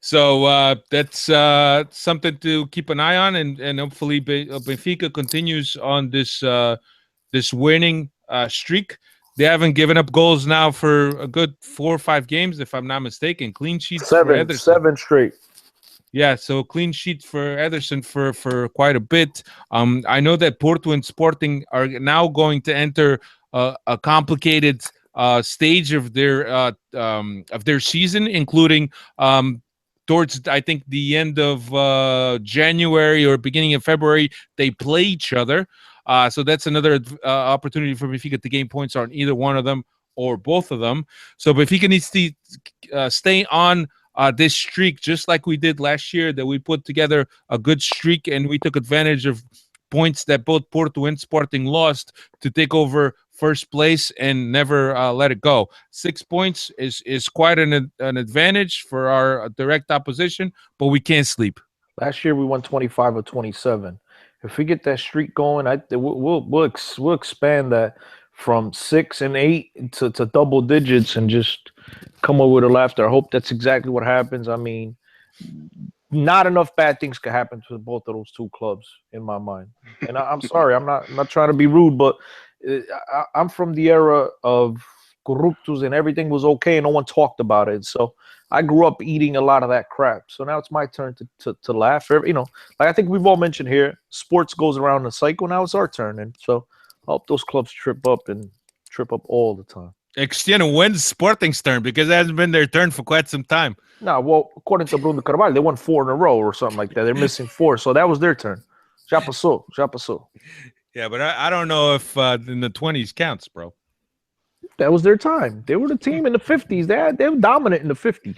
So that's something to keep an eye on, and hopefully Benfica continues on this winning streak. They haven't given up goals now for a good 4 or 5 games, if I'm not mistaken. Clean sheets for Ederson. Seven straight. Yeah, so clean sheet for Ederson for quite a bit. I know that Porto and Sporting are now going to enter a complicated stage of their season, including towards I think the end of January or beginning of February, they play each other. So that's another opportunity for Benfica to gain points on either one of them or both of them. So Benfica needs to stay on this streak, just like we did last year, that we put together a good streak and we took advantage of points that both Porto and Sporting lost to take over first place and never let it go. 6 points is quite an advantage for our direct opposition, but we can't sleep. Last year we won 25 or 27. If we get that streak going, we'll expand that from 6 and 8 to double digits and just come over with a laughter. I hope that's exactly what happens. I mean, not enough bad things could happen to both of those two clubs in my mind. And I'm sorry, I'm not trying to be rude, but I'm from the era of corruptus and everything was okay and no one talked about it. So I grew up eating a lot of that crap. So now it's my turn to laugh. You know, like I think we've all mentioned here, sports goes around the cycle. Now it's our turn. And so I hope those clubs trip up all the time. When's Sporting's turn? Because it hasn't been their turn for quite some time. No, well, according to Bruno Carvalho, they won 4 in a row or something like that. They're missing 4. So that was their turn. Já passou. Yeah, but I don't know if in the 20s counts, bro. That was their time. They were the team in the 50s. They were dominant in the 50s.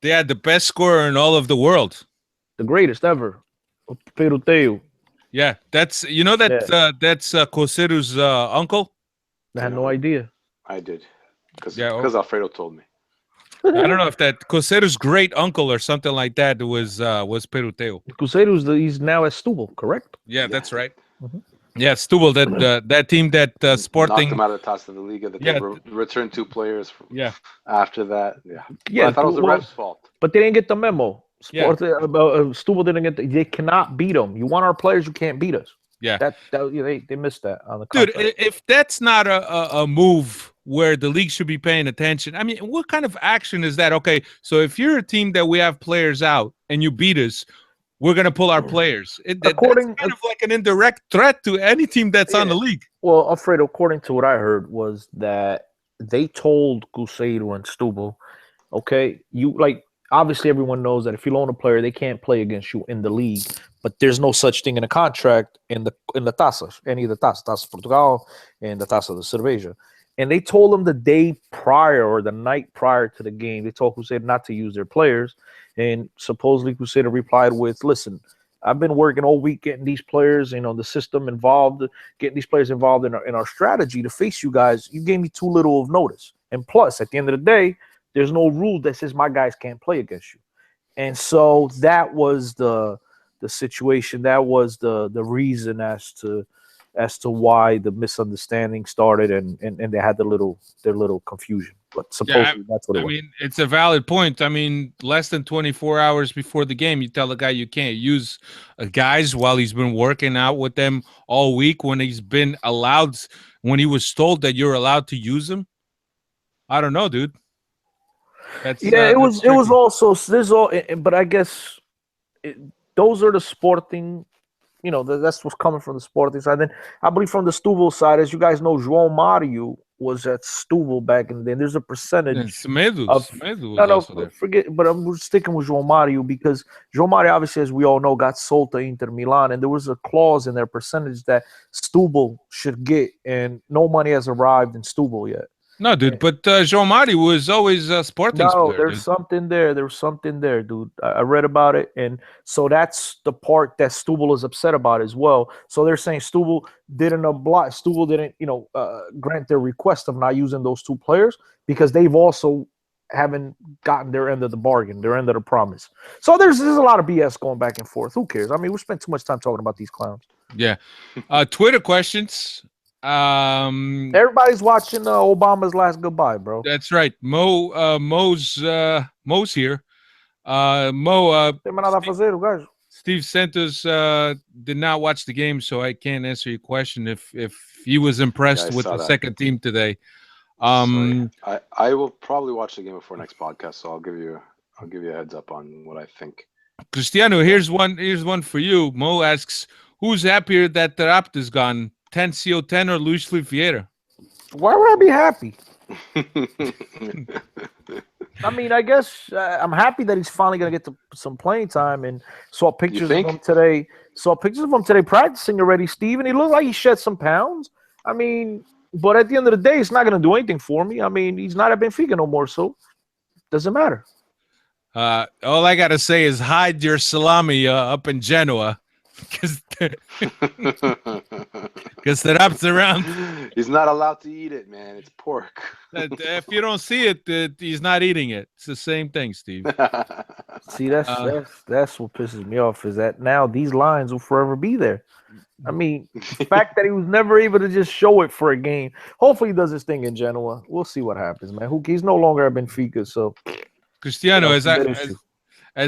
They had the best scorer in all of the world. The greatest ever. Peruteu. Yeah, that's that's Coseru's uncle. I had no idea. I did because Alfredo told me. I don't know if that Coseru's great uncle or something like that was Peruteu. Coseru's he's now at Stubble, correct? Yeah, that's right. Mm-hmm. Yeah, Stubble, that team that Sporting knocked them out of the Taça da Liga. That they returned 2 players. After that, yeah. I thought it was the ref's fault. But they didn't get the memo. Stubble didn't get. They cannot beat them. You want our players, you can't beat us. Yeah, they missed that on the contract. Dude, if that's not a move where the league should be paying attention, I mean, what kind of action is that? Okay, so if you're a team that we have players out and you beat us, we're going to pull our players. That's kind of like an indirect threat to any team that's on the league. Well, Alfredo, according to what I heard, was that they told Cruzeiro and Stubble, okay, obviously everyone knows that if you loan a player, they can't play against you in the league, but there's no such thing in a contract in the Taças, any of the Taça Portugal and the Taça da Cerveja. And they told them the day prior or the night prior to the game, they told Cruzeiro not to use their players. And supposedly Cruzeiro replied with, listen, I've been working all week getting these players, the system involved, getting these players involved in our strategy to face you guys. You gave me too little of notice. And plus, at the end of the day, there's no rule that says my guys can't play against you. And so that was the situation. That was the reason as to why the misunderstanding started and they had their little confusion. But supposedly that's what it was. I mean, it's a valid point. I mean, less than 24 hours before the game, you tell a guy you can't use guys while he's been working out with them all week when he was told that you're allowed to use them. I don't know, dude. It was also there's all, but I guess those are the Sporting. That's what's coming from the Sporting side. Then I believe from the Stubble side, as you guys know, João Mario was at Stubble back in the day. There's a percentage forget, but I'm sticking with João Mario because João Mario, obviously, as we all know, got sold to Inter Milan, and there was a clause in their percentage that Stubble should get, and no money has arrived in Stubble yet. No, dude, but João Mario was always a Sporting player. There's something there. There was something there, dude. I read about it, and so that's the part that Stubble is upset about as well. So they're saying Stubble didn't grant their request of not using those 2 players because they've also haven't gotten their end of the bargain, their end of the promise. So there's a lot of BS going back and forth. Who cares? I mean, we spent too much time talking about these clowns. Yeah. Twitter questions. Everybody's watching Obama's last goodbye, bro. That's right. Mo's here. Mo, Tem mais nada a fazer, o gajo. Steve Santos did not watch the game, so I can't answer your question if he was impressed with the second team today. I will probably watch the game before next podcast, so I'll give you a heads up on what I think. Cristiano, here's one for you. Mo asks, who's happier that Tarapt is gone, CO10 or Luis Felipe Vieira? Why would I be happy? I mean, I guess I'm happy that he's finally going to get some playing time, and saw pictures of him today. Saw pictures of him today practicing already, Steve, and he looked like he shed some pounds. I mean, but at the end of the day, it's not going to do anything for me. I mean, he's not at Benfica no more, so doesn't matter. All I got to say is hide your salami up in Genoa. Because Tarap's around. He's not allowed to eat it, man. It's pork. If you don't see it, he's not eating it. It's the same thing, Steve. See, that's what pisses me off, is that now these lines will forever be there. I mean, the fact that he was never able to just show it for a game. Hopefully he does his thing in Genoa. We'll see what happens, man. He's no longer at Benfica, so Cristiano, as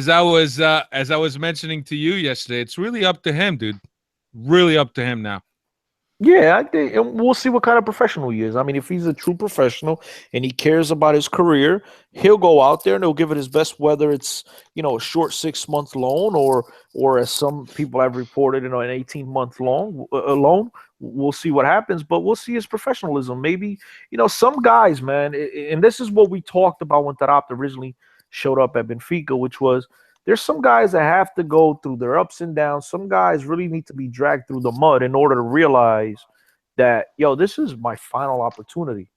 I was mentioning to you yesterday, it's really up to him, dude. Really up to him now. Yeah, I think, and we'll see what kind of professional he is. I mean, if he's a true professional and he cares about his career, he'll go out there and he'll give it his best, whether it's, a short 6-month loan or as some people have reported, an 18-month loan. We'll see what happens, but we'll see his professionalism. Maybe, some guys, man, and this is what we talked about when Tarap originally showed up at Benfica, which was, there's some guys that have to go through their ups and downs. Some guys really need to be dragged through the mud in order to realize that, this is my final opportunity.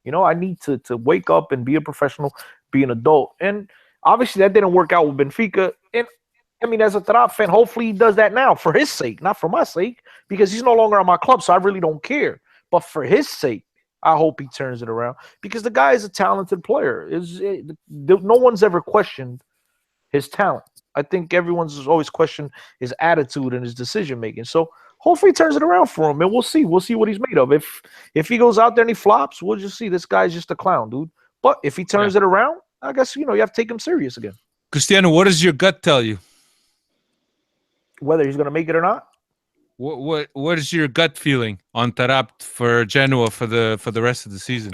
I need to wake up and be a professional, be an adult. And obviously that didn't work out with Benfica. And I mean, as a Tarap fan, hopefully he does that now for his sake, not for my sake, because he's no longer on my club, so I really don't care. But for his sake, I hope he turns it around, because the guy is a talented player. No one's ever questioned his talent. I think everyone's always questioned his attitude and his decision making. So hopefully he turns it around for him, and we'll see. We'll see what he's made of. If he goes out there and he flops, we'll just see. This guy's just a clown, dude. But if he turns it around, I guess you have to take him serious again. Cristiano, what does your gut tell you? Whether he's going to make it or not. What is your gut feeling on Tarap for Genoa for the rest of the season?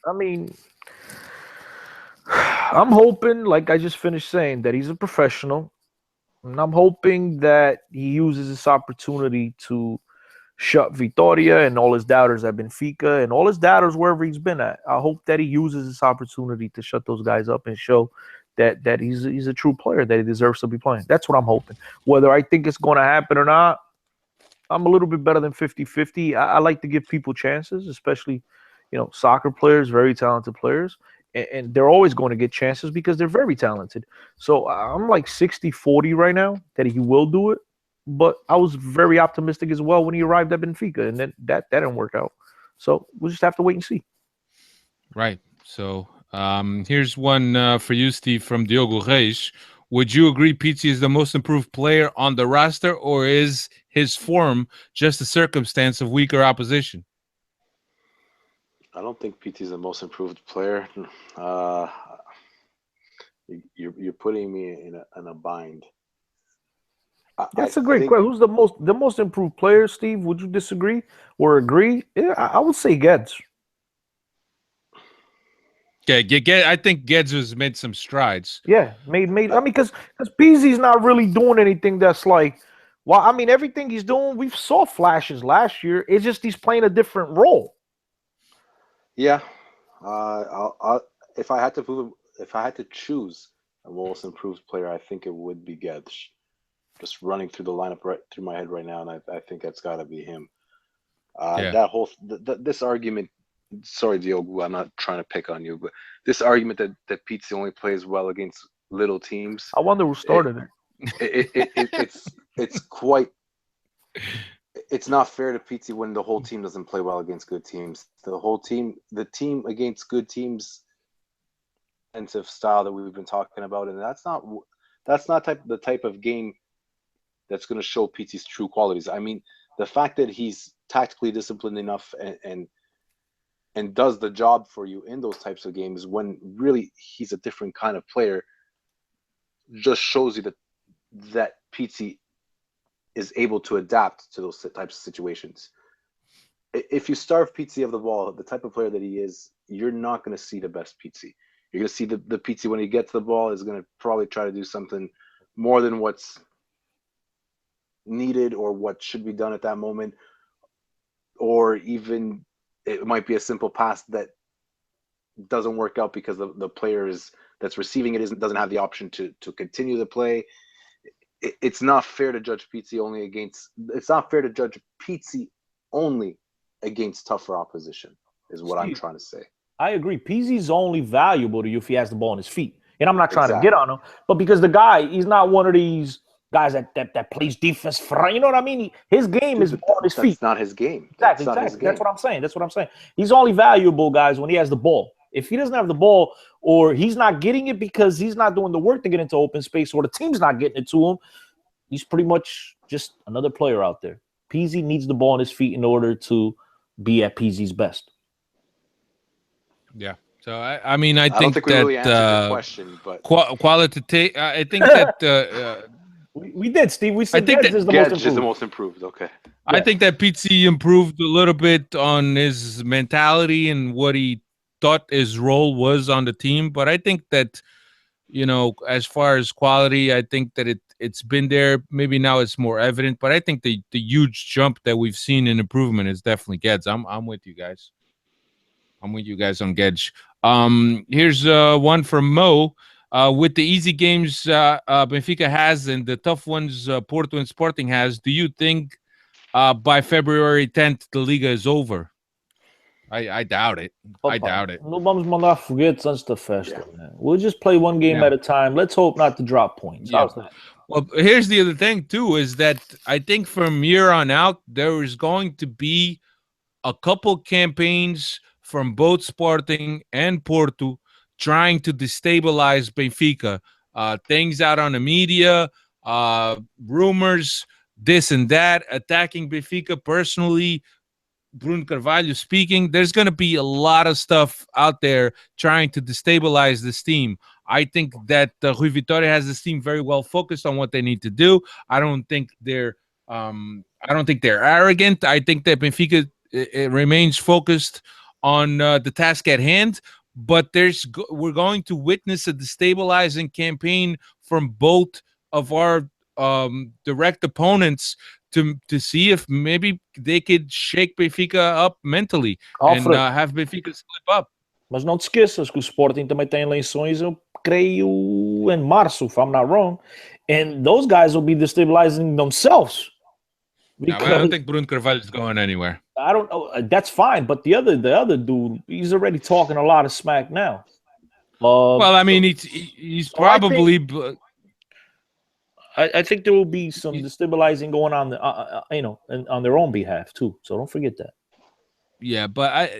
I mean, I'm hoping, like I just finished saying, that he's a professional. And I'm hoping that he uses this opportunity to shut Vitória and all his doubters at Benfica and all his doubters wherever he's been at. I hope that he uses this opportunity to shut those guys up and show that he's a true player, that he deserves to be playing. That's what I'm hoping. Whether I think it's going to happen or not, I'm a little bit better than 50-50. I like to give people chances, especially, soccer players, very talented players. And they're always going to get chances because they're very talented. So I'm like 60-40 right now that he will do it. But I was very optimistic as well when he arrived at Benfica, and then that didn't work out. So we'll just have to wait and see. Right. So here's one for you, Steve, from Diogo Reis. Would you agree Pizzi is the most improved player on the roster, or is his form just a circumstance of weaker opposition? I don't think PT is the most improved player. You're putting me in a bind. That's a great question. Who's the most improved player, Steve? Would you disagree or agree? Yeah, I would say Guedes. Yeah, I think Guedes has made some strides. Yeah, made. I mean, because Pizzi's not really doing anything that's like. Well, I mean, everything he's doing, we saw flashes last year. It's just he's playing a different role. Yeah, if I had to choose a most improved player, I think it would be Guedes. Just running through the lineup right through my head right now, and I think that's got to be him. That whole this argument. Sorry, Diogo, I'm not trying to pick on you, but this argument that Pizzi only plays well against little teams. I wonder who started it. It's not fair to Pizzi when the whole team doesn't play well against good teams. The team against good teams, defensive style that we've been talking about, and that's not the type of game that's going to show Pizzi's true qualities. I mean, the fact that he's tactically disciplined enough and does the job for you in those types of games when really he's a different kind of player just shows you that Pizzi is able to adapt to those types of situations. If you starve Pizzi of the ball, the type of player that he is, you're not going to see the best Pizzi. You're going to see the Pizzi when he gets the ball is going to probably try to do something more than what's needed or what should be done at that moment, or even it might be a simple pass that doesn't work out because the player that's receiving it doesn't have the option to continue the play. It's not fair to judge Pizzi only against tougher opposition, is what I'm trying to say. I agree. Pizzi's only valuable to you if he has the ball on his feet. And I'm not trying to get on him, but because the guy, he's not one of these guys that plays defense. You know what I mean? His game is on his feet. That's not his game. Exactly. That's what I'm saying. That's what I'm saying. He's only valuable, guys, when he has the ball. If he doesn't have the ball, or he's not getting it because he's not doing the work to get into open space, or the team's not getting it to him, he's pretty much just another player out there. Pizzi needs the ball on his feet in order to be at Pizzi's best. Yeah. So I mean, I don't think we that really answered the question, but qualitative. I think that we did, Steve. We said Gedge is the most improved. Okay. I think that Pizzi improved a little bit on his mentality and what he thought his role was on the team. But I think that, as far as quality, I think that it's been there. Maybe now it's more evident. But I think the huge jump that we've seen in improvement is definitely Gedge. I'm with you guys. I'm with you guys on Gedge. Here's one from Mo. With the easy games Benfica has and the tough ones Porto and Sporting has, do you think by February 10th the Liga is over? I doubt it. I doubt it. No vamos mandar foguetes antes da festa, man. We'll just play one game at a time. Let's hope not to drop points. How's that? Well, here's the other thing, too, is that I think from here on out, there is going to be a couple campaigns from both Sporting and Porto trying to destabilize Benfica. Things out on the media, rumors, this and that, attacking Benfica personally, Bruno Carvalho speaking. There's going to be a lot of stuff out there trying to destabilize this team. I think that Rui Vitória has this team very well focused on what they need to do. I don't think they're arrogant. I think that Benfica it remains focused on the task at hand, but we're going to witness a destabilizing campaign from both of our direct opponents to see if maybe they could shake Benfica up mentally and have Benfica slip up. Mas não te esqueças que o Sporting também tem eleições, eu creio, in Março, if I'm not wrong, and those guys will be destabilizing themselves. I don't think Bruno Carvalho is going anywhere. I don't know. That's fine, but the other dude, he's already talking a lot of smack now. Well, I mean, he's probably. I think there will be some destabilizing going on, on their own behalf too. So don't forget that. Yeah, but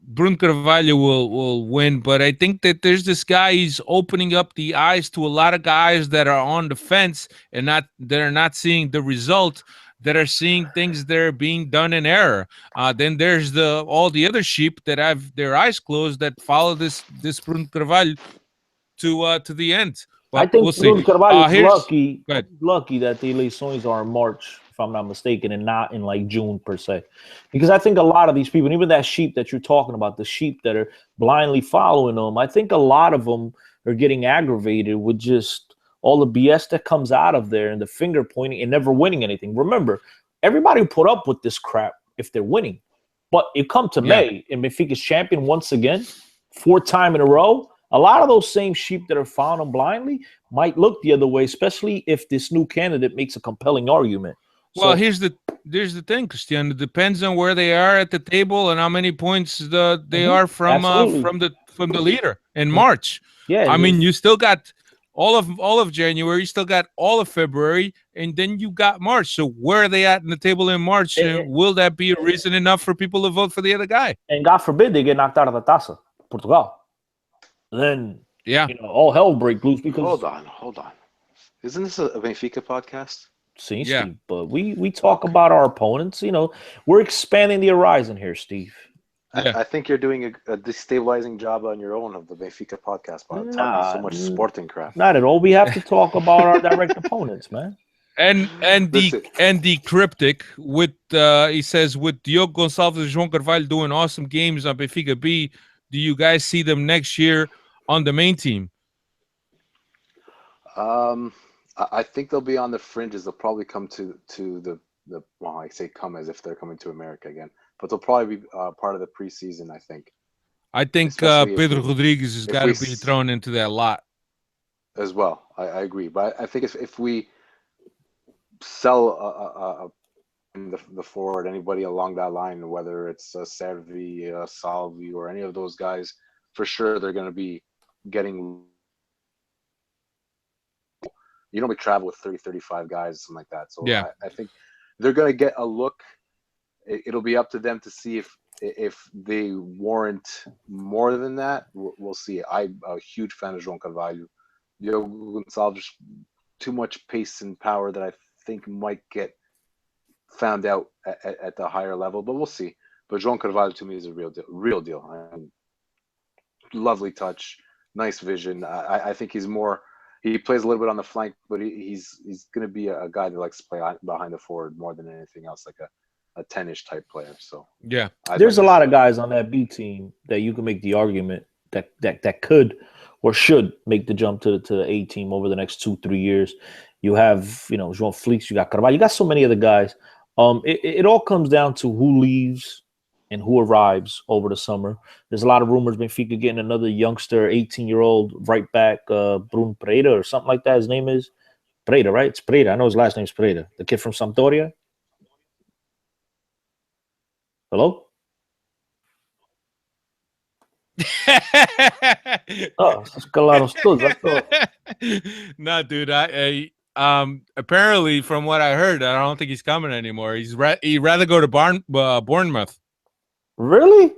Bruno Carvalho will win. But I think that there's this guy. He's opening up the eyes to a lot of guys that are on the fence and that are not seeing the result, that are seeing things that are being done in error. Then there's all the other sheep that have their eyes closed that follow this Bruno Carvalho to the end. But I think Bruno Carvalho is lucky that the eleições are in March, if I'm not mistaken, and not in like June per se. Because I think a lot of these people, and even that sheep that you're talking about, the sheep that are blindly following them, I think a lot of them are getting aggravated with just all the BS that comes out of there and the finger pointing and never winning anything. Remember, everybody put up with this crap if they're winning. But it come to May and Benfica's champion once again, 4th time in a row. A lot of those same sheep that are following them blindly might look the other way, especially if this new candidate makes a compelling argument. Well, here's the thing, Cristiano. It depends on where they are at the table and how many points they are from the leader in March. Yeah, I mean, you still got all of January, you still got all of February, and then you got March. So where are they at in the table in March? Will that be a reason enough for people to vote for the other guy? And God forbid they get knocked out of the Taça, Portugal. Then all hell break loose because hold on. Isn't this a Benfica podcast? See, Yeah. Steve, but we talk about our opponents. We're expanding the horizon here, Steve. Yeah. I think you're doing a destabilizing job on your own of the Benfica podcast, talking so much sporting crap. Not at all. We have to talk about our direct opponents, man. And Listen. the cryptic with he says, with Diogo Gonçalves and João Carvalho doing awesome games on Benfica B, do you guys see them next year on the main team? I think they'll be on the fringes. They'll probably come to the well, I say come as if they're coming to America again, but they'll probably be part of the preseason. I think Especially if Pedro we- Rodriguez has if got we to be s- thrown into that lot. as well. I agree, but I think if we sell the forward, anybody along that line, whether it's Servi, Salvio, or any of those guys, for sure they're going to be getting. You don't be travel with 30, 35 guys, something like that. So Yeah. I think they're going to get a look. It'll be up to them to see if they warrant more than that. We'll see. I'm a huge fan of João Carvalho. Diogo Gonçalves, too much pace and power that I think might get found out at the higher level, but we'll see. But João Carvalho to me is a real deal. I mean, lovely touch, nice vision. I think he's more. He plays a little bit on the flank, but he's going to be a guy that likes to play behind the forward more than anything else, like a 10-ish type player. So Yeah. There's a lot of guys on that B team that you can make the argument that could or should make the jump to the A team over the next 2-3 years. You have, João Felix, you got Carvalho, you got so many other guys. It all comes down to who leaves and who arrives over the summer. There's a lot of rumors Benfica getting another youngster, 18-year-old right back, Bruno Pereira or something like that. His name is Pereira, right? It's Pereira. I know his last name's Pereira. The kid from Sampdoria. Hello? Oh, se calaram todos. I thought. No, dude. I apparently from what I heard, I don't think he's coming anymore. He'd rather go to Bournemouth. Really?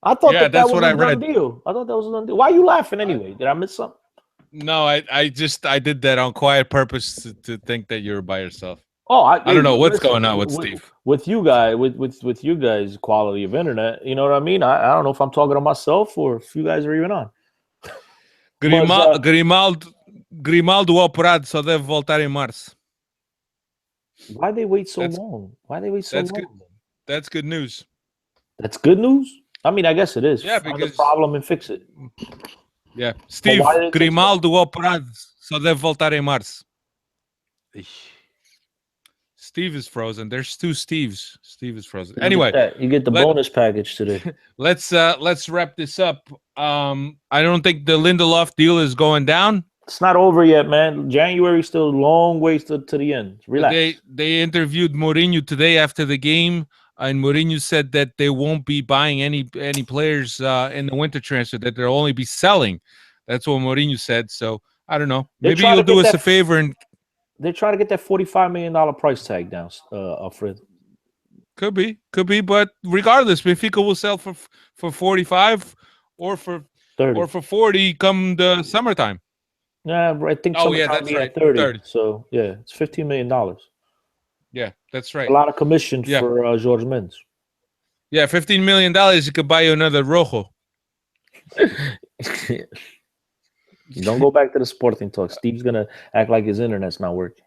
I thought Yeah, that that's was what a I done read. deal. I thought that was a done deal. Why are you laughing anyway? Did I miss something? No, I did that on quiet purpose to think that you were by yourself. Oh, I don't know what's listen, going on with Steve. With you guys, with you guys' quality of internet. You know what I mean? I don't know if I'm talking to myself or if you guys are even on. Grimaldo operado só deve voltar em março. Why they wait so That's- long? Why they wait so that's long? good. That's good news. That's good news. I mean, I guess it is. Yeah, Find because- the problem and fix it. Yeah, Steve, why did it take so Grimaldo operado só deve voltar em março. Steve is frozen. There's two Steves. Steve is frozen. Anyway, You get the bonus package today. let's wrap this up. I don't think the Lindelof deal is going down. It's not over yet, man. January's still a long ways to the end. Relax. They interviewed Mourinho today after the game, and Mourinho said that they won't be buying any players in the winter transfer. That they'll only be selling. That's what Mourinho said. So I don't know. They're Maybe trying you'll to do get us that- a favor and They're trying to get that $45 million price tag down, Alfred. could be. But regardless, Benfica will sell for 45 or for 30. or for 40 come the summertime. Yeah, I think Oh, yeah, summertime that's be right. at 30. 30. So, yeah, it's $15 million. Yeah, that's right. A lot of commission Yeah. for Jorge Mendes. Yeah, $15 million. You could buy you another Rojo. Don't go back to the sporting talk. Steve's going to act like his internet's not working.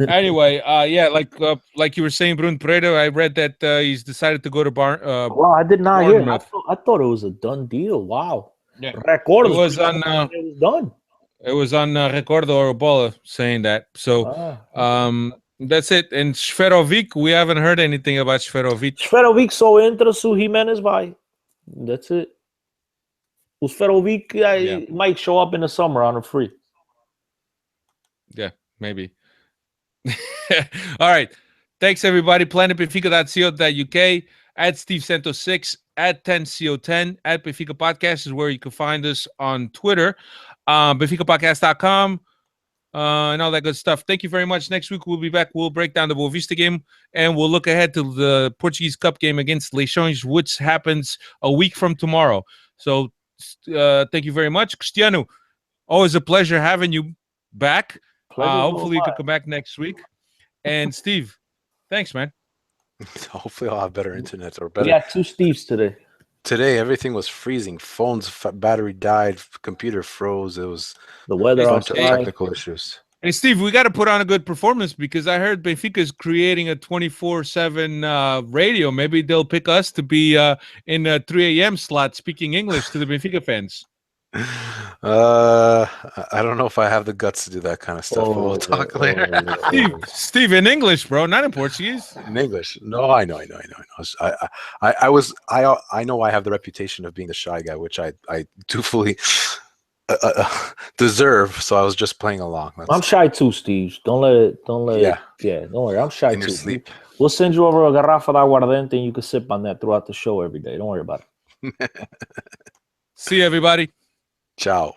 Anyway, yeah, like you were saying, Bruno Pereira, I read that he's decided to go to Wow, I did not hear it. Bournemouth. I thought it was a done deal. Wow. Yeah. Record It was on it was done. Recordo or Bola saying that. So that's it. And Šverovic, we haven't heard anything about Šverovic. Šverovic só entra se o Jimenez vai. That's it. O Šverovic might show up in the summer on a free. Yeah, maybe. All right. Thanks, everybody. PlanetBenfica.co.uk, at Steve Santos 6, at 10CO10, at Benfica Podcast is where you can find us on Twitter. BenficaPodcast.com, and all that good stuff. Thank you very much. Next week, we'll be back. We'll break down the Boa Vista game, and we'll look ahead to the Portuguese Cup game against Leixões, which happens a week from tomorrow. So thank you very much. Cristiano, always a pleasure having you back. Hopefully, you could come back next week. And Steve, thanks, man. Hopefully, I'll have better internet or We better. got 2 Steves today. Today, everything was freezing. Phone's battery died. Computer froze. It was The weather a bunch of outside. technical issues. Hey, Steve, we got to put on a good performance because I heard Benfica is creating a 24/7 radio. Maybe they'll pick us to be in a 3 a.m. slot speaking English to the Benfica fans. I don't know if I have the guts to do that kind of stuff, but we'll talk later. Steve, in English, bro, not in Portuguese. In English? No, I know. I know I have the reputation of being the shy guy, which I dutifully deserve. So I was just playing along. I'm shy too, Steve. Don't let it. Yeah. Don't worry. I'm shy In too. your sleep. We'll send you over a garrafa de aguardiente, and you can sip on that throughout the show every day. Don't worry about it. See you, everybody. Ciao.